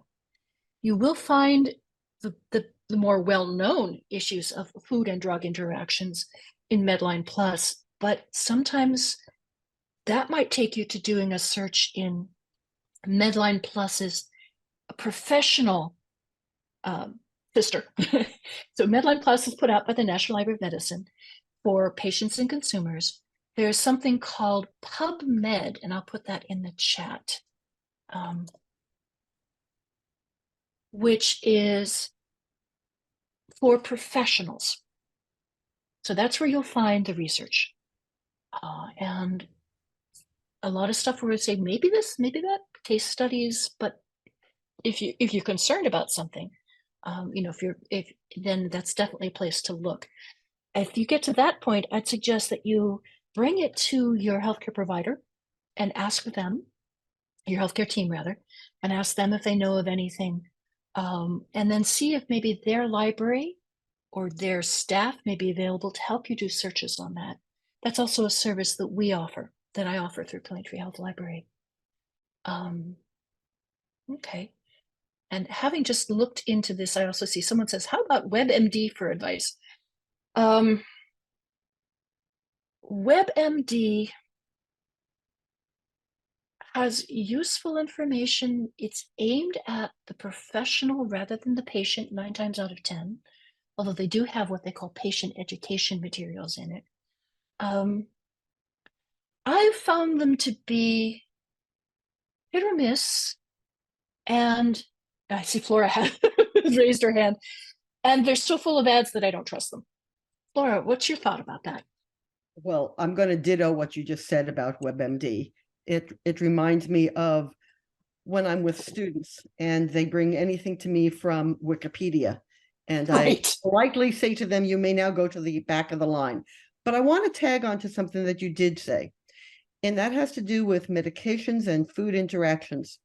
You will find the more well-known issues of food and drug interactions in Medline Plus, but sometimes that might take you to doing a search in Medline Plus's professional sister. So Medline Plus is put out by the National Library of Medicine for patients and consumers. There's something called PubMed, and I'll put that in the chat, which is for professionals. So that's where you'll find the research. And a lot of stuff where we say, maybe this, maybe that, case studies, but if you're concerned about something, then that's definitely a place to look. If you get to that point, I'd suggest that you bring it to your healthcare provider and ask them, your healthcare team rather, and ask them if they know of anything, and then see if maybe their library or their staff may be available to help you do searches on that. That's also a service that we offer, that I offer through PlaneTree Health Library. Okay. And having just looked into this, I also see someone says, how about WebMD for advice? WebMD has useful information. It's aimed at the professional rather than the patient 9 times out of 10, although they do have what they call patient education materials in it. I've found them to be hit or miss, and I see Flora has raised her hand, and they're so full of ads that I don't trust them. Flora, what's your thought about that? Well, I'm going to ditto what you just said about WebMD. it reminds me of when I'm with students and they bring anything to me from Wikipedia. And I politely say to them, you may now go to the back of the line. But I want to tag on to something that you did say, and that has to do with medications and food interactions.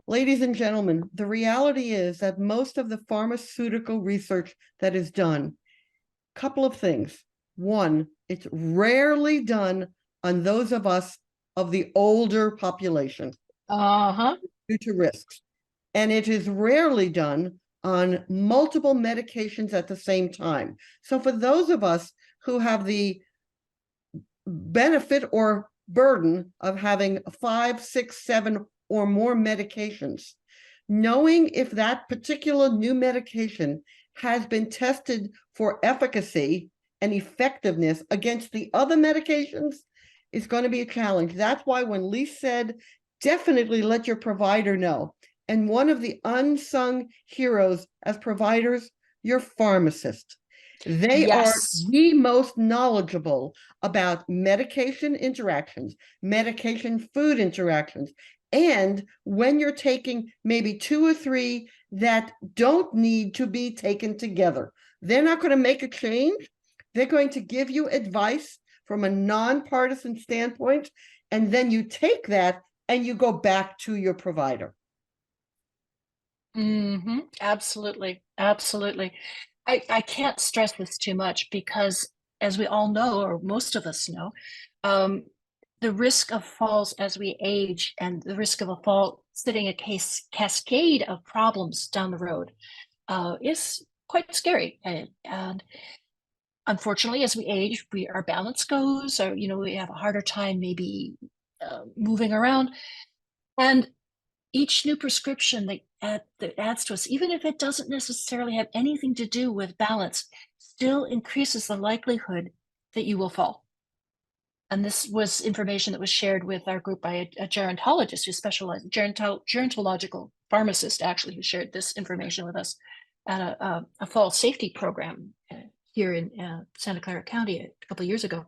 Ladies and gentlemen, the reality is that most of the pharmaceutical research that is done, couple of things. One, it's rarely done on those of us of the older population due to risks. And it is rarely done on multiple medications at the same time. So for those of us who have the benefit or burden of having 5, 6, 7 or more medications, knowing if that particular new medication has been tested for efficacy and effectiveness against the other medications is going to be a challenge. That's why when Lise said, definitely let your provider know. And one of the unsung heroes as providers, your pharmacist. They are the most knowledgeable about medication interactions, medication food interactions. And when you're taking maybe 2 or 3 that don't need to be taken together, they're not going to make a change. They're going to give you advice from a nonpartisan standpoint. And then you take that and you go back to your provider. Absolutely. Absolutely. I can't stress this too much because, as we all know, or most of us know, the risk of falls as we age and the risk of a fall sitting a cascade of problems down the road is quite scary. And unfortunately, as we age, our balance goes, or, we have a harder time maybe moving around. And each new prescription that adds to us, even if it doesn't necessarily have anything to do with balance, still increases the likelihood that you will fall. And this was information that was shared with our group by a gerontologist who specialized, gerontological pharmacist actually, who shared this information with us at a fall safety program here in Santa Clara County a couple of years ago,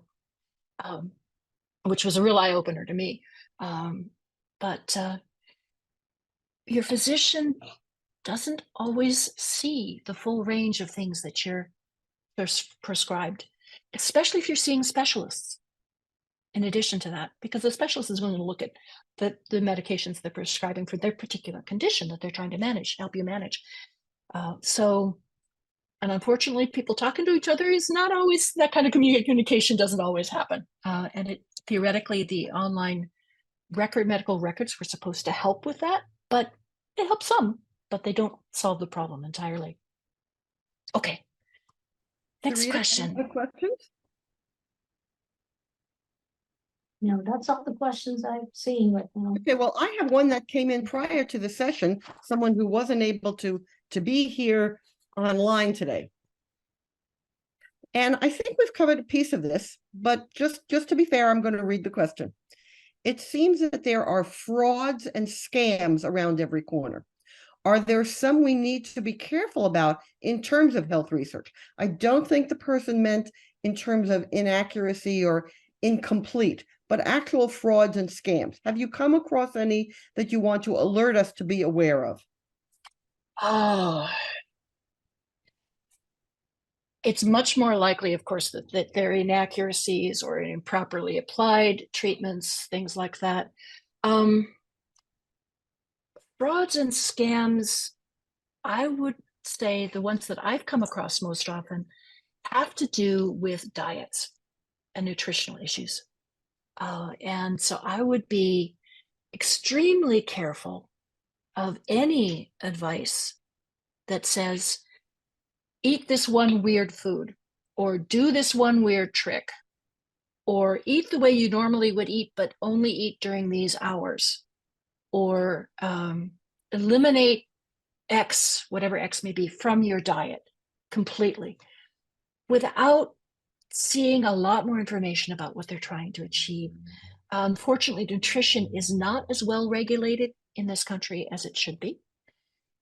which was a real eye-opener to me. But your physician doesn't always see the full range of things that they're prescribed, especially if you're seeing specialists in addition to that, because the specialist is going to look at the medications they're prescribing for their particular condition that they're trying to help you manage. And unfortunately, people talking to each other is not always, that kind of communication doesn't always happen. And theoretically, the online medical records were supposed to help with that, but they help some, but they don't solve the problem entirely. Okay. Next question. Other questions? No, that's all the questions I'm seeing right now. Okay, well, I have one that came in prior to the session, someone who wasn't able to be here online today. And I think we've covered a piece of this, but just to be fair, I'm going to read the question. It seems that there are frauds and scams around every corner. Are there some we need to be careful about in terms of health research? I don't think the person meant in terms of inaccuracy or incomplete, but actual frauds and scams. Have you come across any that you want to alert us to be aware of? Oh, it's much more likely, of course, that there are inaccuracies or improperly applied treatments, things like that. Frauds and scams, I would say the ones that I've come across most often have to do with diets and nutritional issues. And so I would be extremely careful of any advice that says, eat this one weird food, or do this one weird trick, or eat the way you normally would eat, but only eat during these hours, or eliminate X, whatever X may be, from your diet completely, without seeing a lot more information about what they're trying to achieve. Unfortunately, nutrition is not as well regulated in this country as it should be.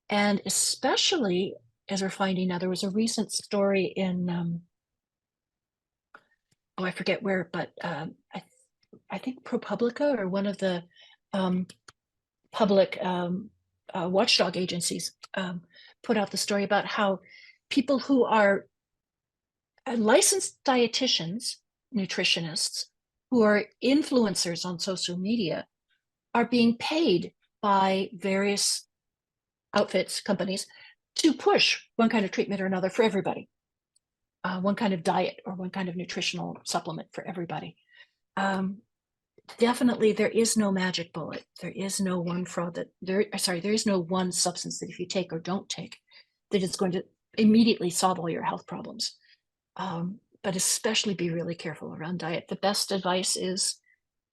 And especially, as we're finding now, there was a recent story in, I forget where, but I think ProPublica or one of the public watchdog agencies put out the story about how people who are licensed dietitians, nutritionists, who are influencers on social media are being paid by various outfits, companies, to push one kind of treatment or another for everybody, one kind of diet or one kind of nutritional supplement for everybody. Definitely, there is no magic bullet. There is no one fraud that there is no one substance that if you take or don't take, that is going to immediately solve all your health problems. But especially be really careful around diet. The best advice is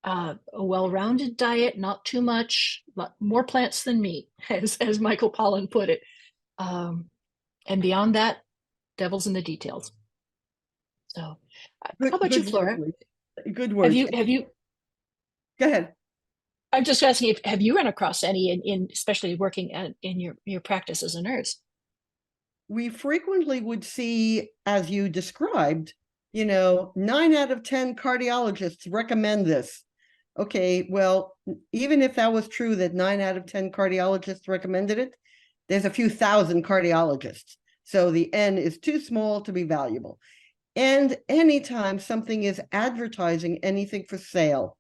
a well-rounded diet, not too much, more plants than meat, as Michael Pollan put it. And beyond that, devil's in the details. So, how about you, Flora? Good words. Have you? Go ahead. I'm just asking if have you run across any in especially working in your practice as a nurse? We frequently would see, as you described, 9 out of 10 cardiologists recommend this. Okay, well, even if that was true that 9 out of 10 cardiologists recommended it, there's a few thousand cardiologists. So the N is too small to be valuable. And anytime something is advertising anything for sale,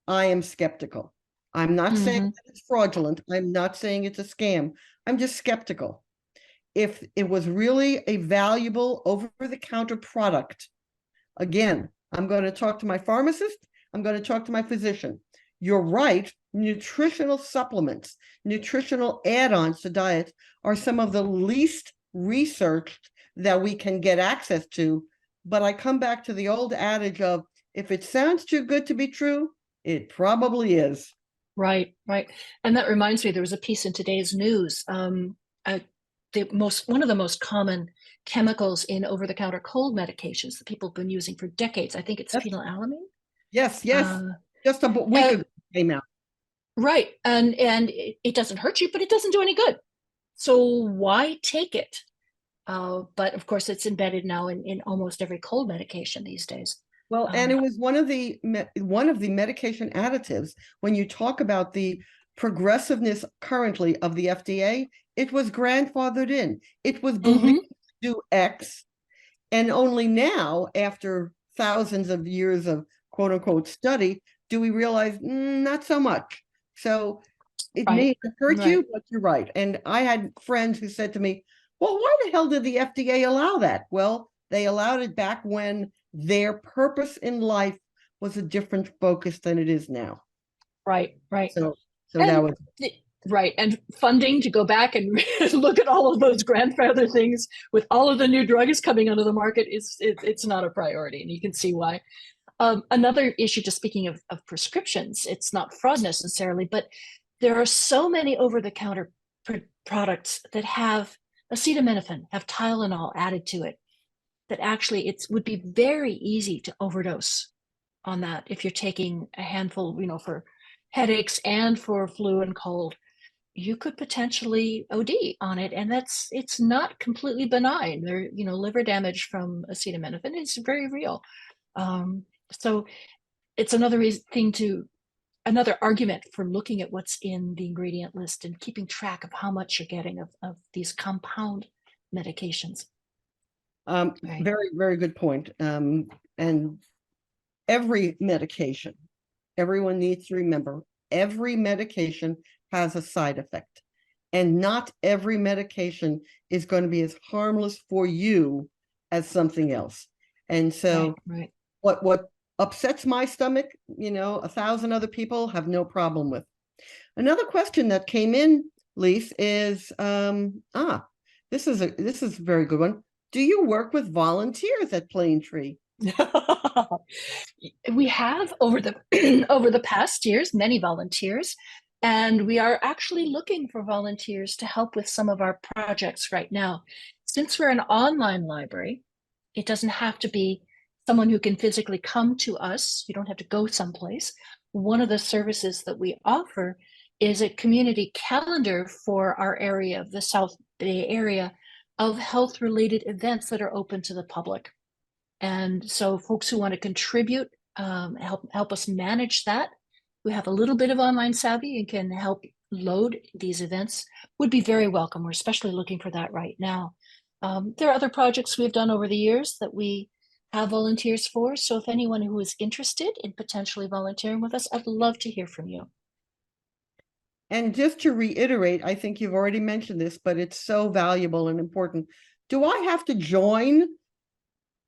I am skeptical. I'm not saying that it's fraudulent. I'm not saying it's a scam. I'm just skeptical. If it was really a valuable over-the-counter product, again, I'm going to talk to my pharmacist. I'm going to talk to my physician. You're right. Nutritional supplements, nutritional add-ons to diets are some of the least researched that we can get access to. But I come back to the old adage of, if it sounds too good to be true, it probably is. Right, right. And that reminds me, there was a piece in today's news. One of the most common chemicals in over-the-counter cold medications that people have been using for decades. I think it's phenylalanine. Yes. Just a week ago came out. Right, and it doesn't hurt you, but it doesn't do any good. So why take it? But of course, it's embedded now in almost every cold medication these days. Well, and it was one of the medication additives. When you talk about the progressiveness currently of the FDA, it was grandfathered in. It was believed to do X, and only now, after thousands of years of quote unquote study, do we realize not so much. So it may hurt you, but you're right. And I had friends who said to me, well, why the hell did the FDA allow that? Well, they allowed it back when their purpose in life was a different focus than it is now. Right. So that was right. And funding to go back and look at all of those grandfather things with all of the new drugs coming onto the market it's not a priority, and you can see why. Another issue, just speaking of prescriptions, it's not fraud necessarily, but there are so many over-the-counter products that have acetaminophen, have Tylenol added to it, that actually it would be very easy to overdose on that if you're taking a handful, for headaches and for flu and cold. You could potentially OD on it, and it's not completely benign. There, liver damage from acetaminophen is very real. So it's another argument for looking at what's in the ingredient list and keeping track of how much you're getting of these compound medications. Very, very good point. And every medication, everyone needs to remember, every medication has a side effect, and not every medication is going to be as harmless for you as something else. And so what upsets my stomach, 1,000 other people have no problem with. Another question that came in, Lise, is this is a very good one. Do you work with volunteers at PlaneTree? We have over the past years, many volunteers, and we are actually looking for volunteers to help with some of our projects right now. Since we're an online library, it doesn't have to be someone who can physically come to us. You don't have to go someplace. One of the services that we offer is a community calendar for our area, the South Bay area, of health-related events that are open to the public. And so folks who want to contribute help us manage that, who have a little bit of online savvy and can help load these events, would be very welcome. We're especially looking for that right now. There are other projects we've done over the years that we have volunteers for. So if anyone who is interested in potentially volunteering with us, I'd love to hear from you. And just to reiterate, I think you've already mentioned this, but it's so valuable and important. Do I have to join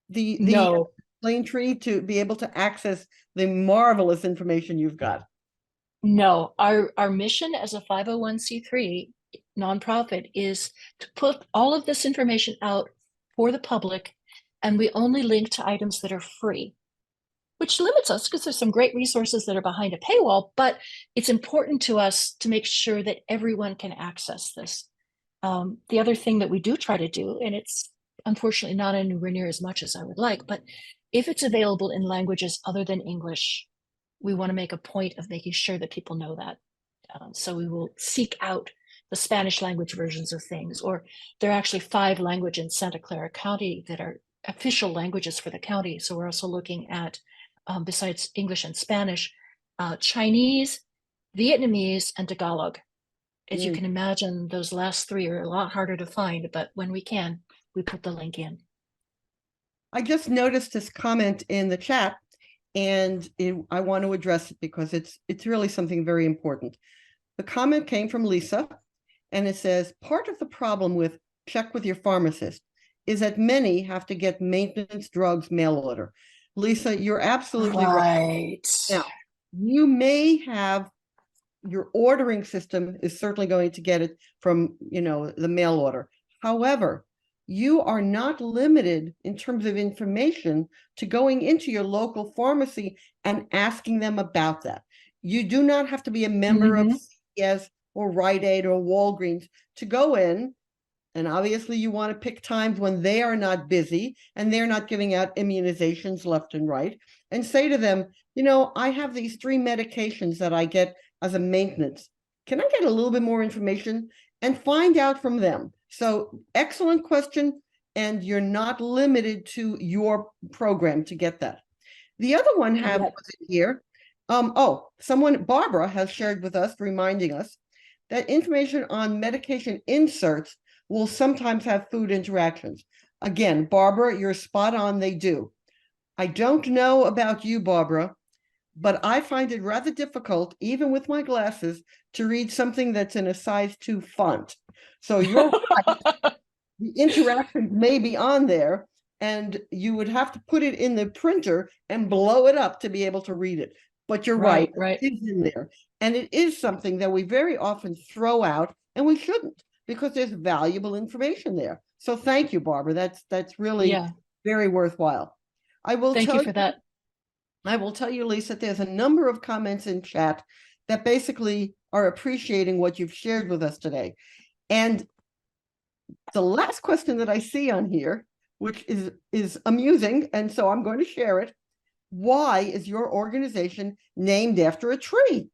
the No. PlaneTree to be able to access the marvelous information you've got? No, our mission as a 501c3 nonprofit is to put all of this information out for the public, and we only link to items that are free, which limits us because there's some great resources that are behind a paywall, but it's important to us to make sure that everyone can access this. The other thing that we do try to do, and it's unfortunately not anywhere near as much as I would like, but if it's available in languages other than English, we want to make a point of making sure that people know that. So we will seek out the Spanish language versions of things, or there are actually 5 languages in Santa Clara County that are official languages for the county. So we're also looking at, besides English and Spanish, Chinese, Vietnamese, and Tagalog. As you can imagine, those last 3 are a lot harder to find, but when we can, we put the link in. I just noticed this comment in the chat, and I want to address it because it's really something very important. The comment came from Lisa, and it says, part of the problem with check with your pharmacist is that many have to get maintenance drugs mail order. Lisa, you're absolutely right. Now, you may have, your ordering system is certainly going to get it from, the mail order. However, you are not limited in terms of information to going into your local pharmacy and asking them about that. You do not have to be a member of CVS or Rite Aid or Walgreens to go in. And obviously you want to pick times when they are not busy and they're not giving out immunizations left and right, and say to them, I have these 3 medications that I get as a maintenance. Can I get a little bit more information? And find out from them. So excellent question. And you're not limited to your program to get that. The other one here. Barbara has shared with us, reminding us that information on medication inserts will sometimes have food interactions. Again, Barbara, you're spot on, they do. I don't know about you, Barbara, but I find it rather difficult, even with my glasses, to read something that's in a size 2 font. So you're right. The interactions may be on there, and you would have to put it in the printer and blow it up to be able to read it. But you're right. It is in there. And it is something that we very often throw out, and we shouldn't, because there's valuable information there. So thank you, Barbara. That's really very worthwhile. Thank you for that. I will tell you, Lisa, there's a number of comments in chat that basically are appreciating what you've shared with us today. And the last question that I see on here, which is amusing, and so I'm going to share it. Why is your organization named after a tree?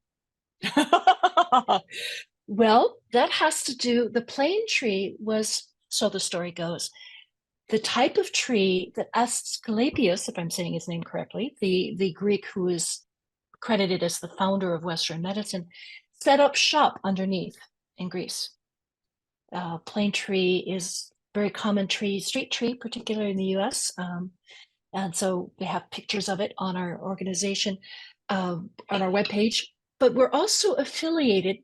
Well, that has to do, the PlaneTree was, so the story goes, the type of tree that Asclepius, if I'm saying his name correctly, the Greek who is credited as the founder of Western medicine, set up shop underneath in Greece. PlaneTree is very common tree, street tree, particularly in the US. And so we have pictures of it on our organization, on our webpage, but we're also affiliated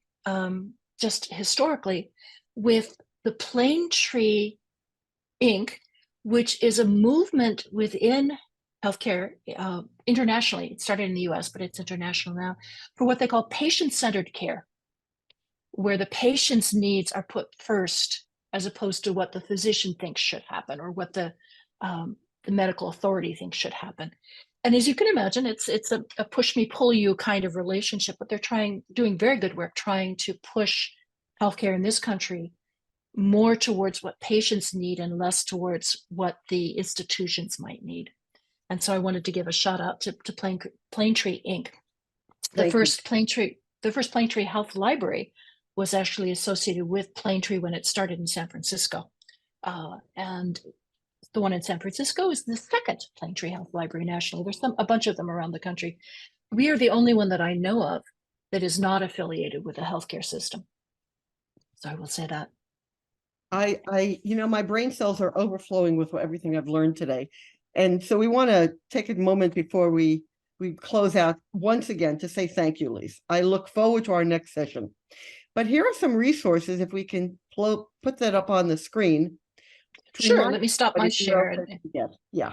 just historically with the PlaneTree Inc., which is a movement within healthcare internationally. It started in the US, but it's international now, for what they call patient-centered care, where the patient's needs are put first, as opposed to what the physician thinks should happen or what the medical authority thinks should happen. And as you can imagine, it's a push me, pull you kind of relationship, but they're doing very good work trying to push healthcare in this country more towards what patients need and less towards what the institutions might need. And so I wanted to give a shout out to PlaneTree Inc. The first PlaneTree Health Library was actually associated with PlaneTree when it started in San Francisco. And the one in San Francisco is the second PlaneTree Health Library nationally. There's a bunch of them around the country. We are the only one that I know of that is not affiliated with a healthcare system. So I will say that. My brain cells are overflowing with everything I've learned today. And so we want to take a moment before we close out once again to say thank you, Lise. I look forward to our next session. But here are some resources, if we can put that up on the screen. Sure, let me stop my share. Yeah.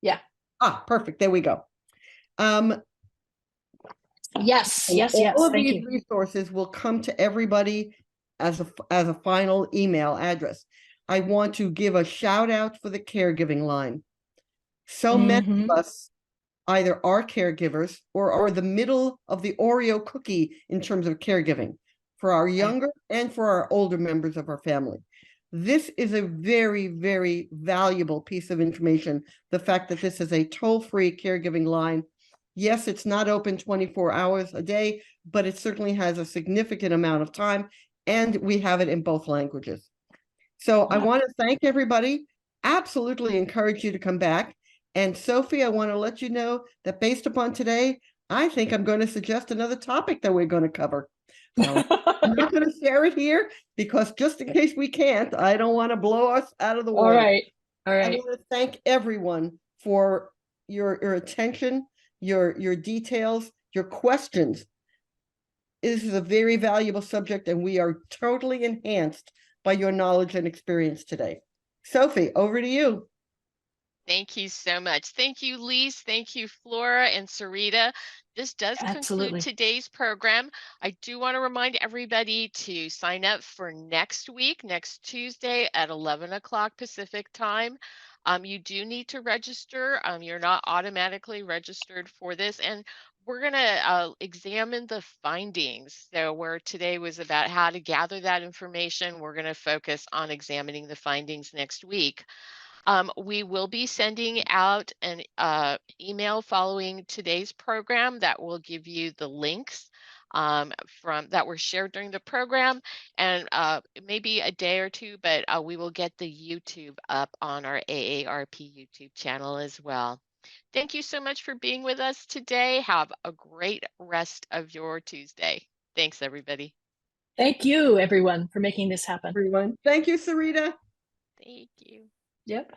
Yeah. Ah, perfect. There we go. Yes. All of Thank these you. resources will come to everybody as a final email address. I want to give a shout out for the caregiving line. So many of us either are caregivers or are the middle of the Oreo cookie in terms of caregiving for our younger and for our older members of our family. This is a very, very valuable piece of information. The fact that this is a toll-free caregiving line. Yes, it's not open 24 hours a day, but it certainly has a significant amount of time, and we have it in both languages. So I want to thank everybody. Absolutely encourage you to come back. And Sophie, I want to let you know that based upon today, I think I'm going to suggest another topic that we're going to cover. I'm not going to share it here because just in case we can't, I don't want to blow us out of the water. All right. I want to thank everyone for your attention, your details, your questions. This is a very valuable subject, and we are totally enhanced by your knowledge and experience today. Sophie, over to you. Thank you so much. Thank you, Lise. Thank you, Flora and Sarita. This does conclude today's program. I do want to remind everybody to sign up for next week, next Tuesday at 11 o'clock Pacific time. You do need to register. You're not automatically registered for this. And we're going to examine the findings. So where today was about how to gather that information, we're going to focus on examining the findings next week. We will be sending out an email following today's program that will give you the links from that were shared during the program, and maybe a day or two, but we will get the YouTube up on our AARP YouTube channel as well. Thank you so much for being with us today. Have a great rest of your Tuesday. Thanks, everybody. Thank you, everyone, for making this happen. Everyone. Thank you, Sarita. Thank you. Yep.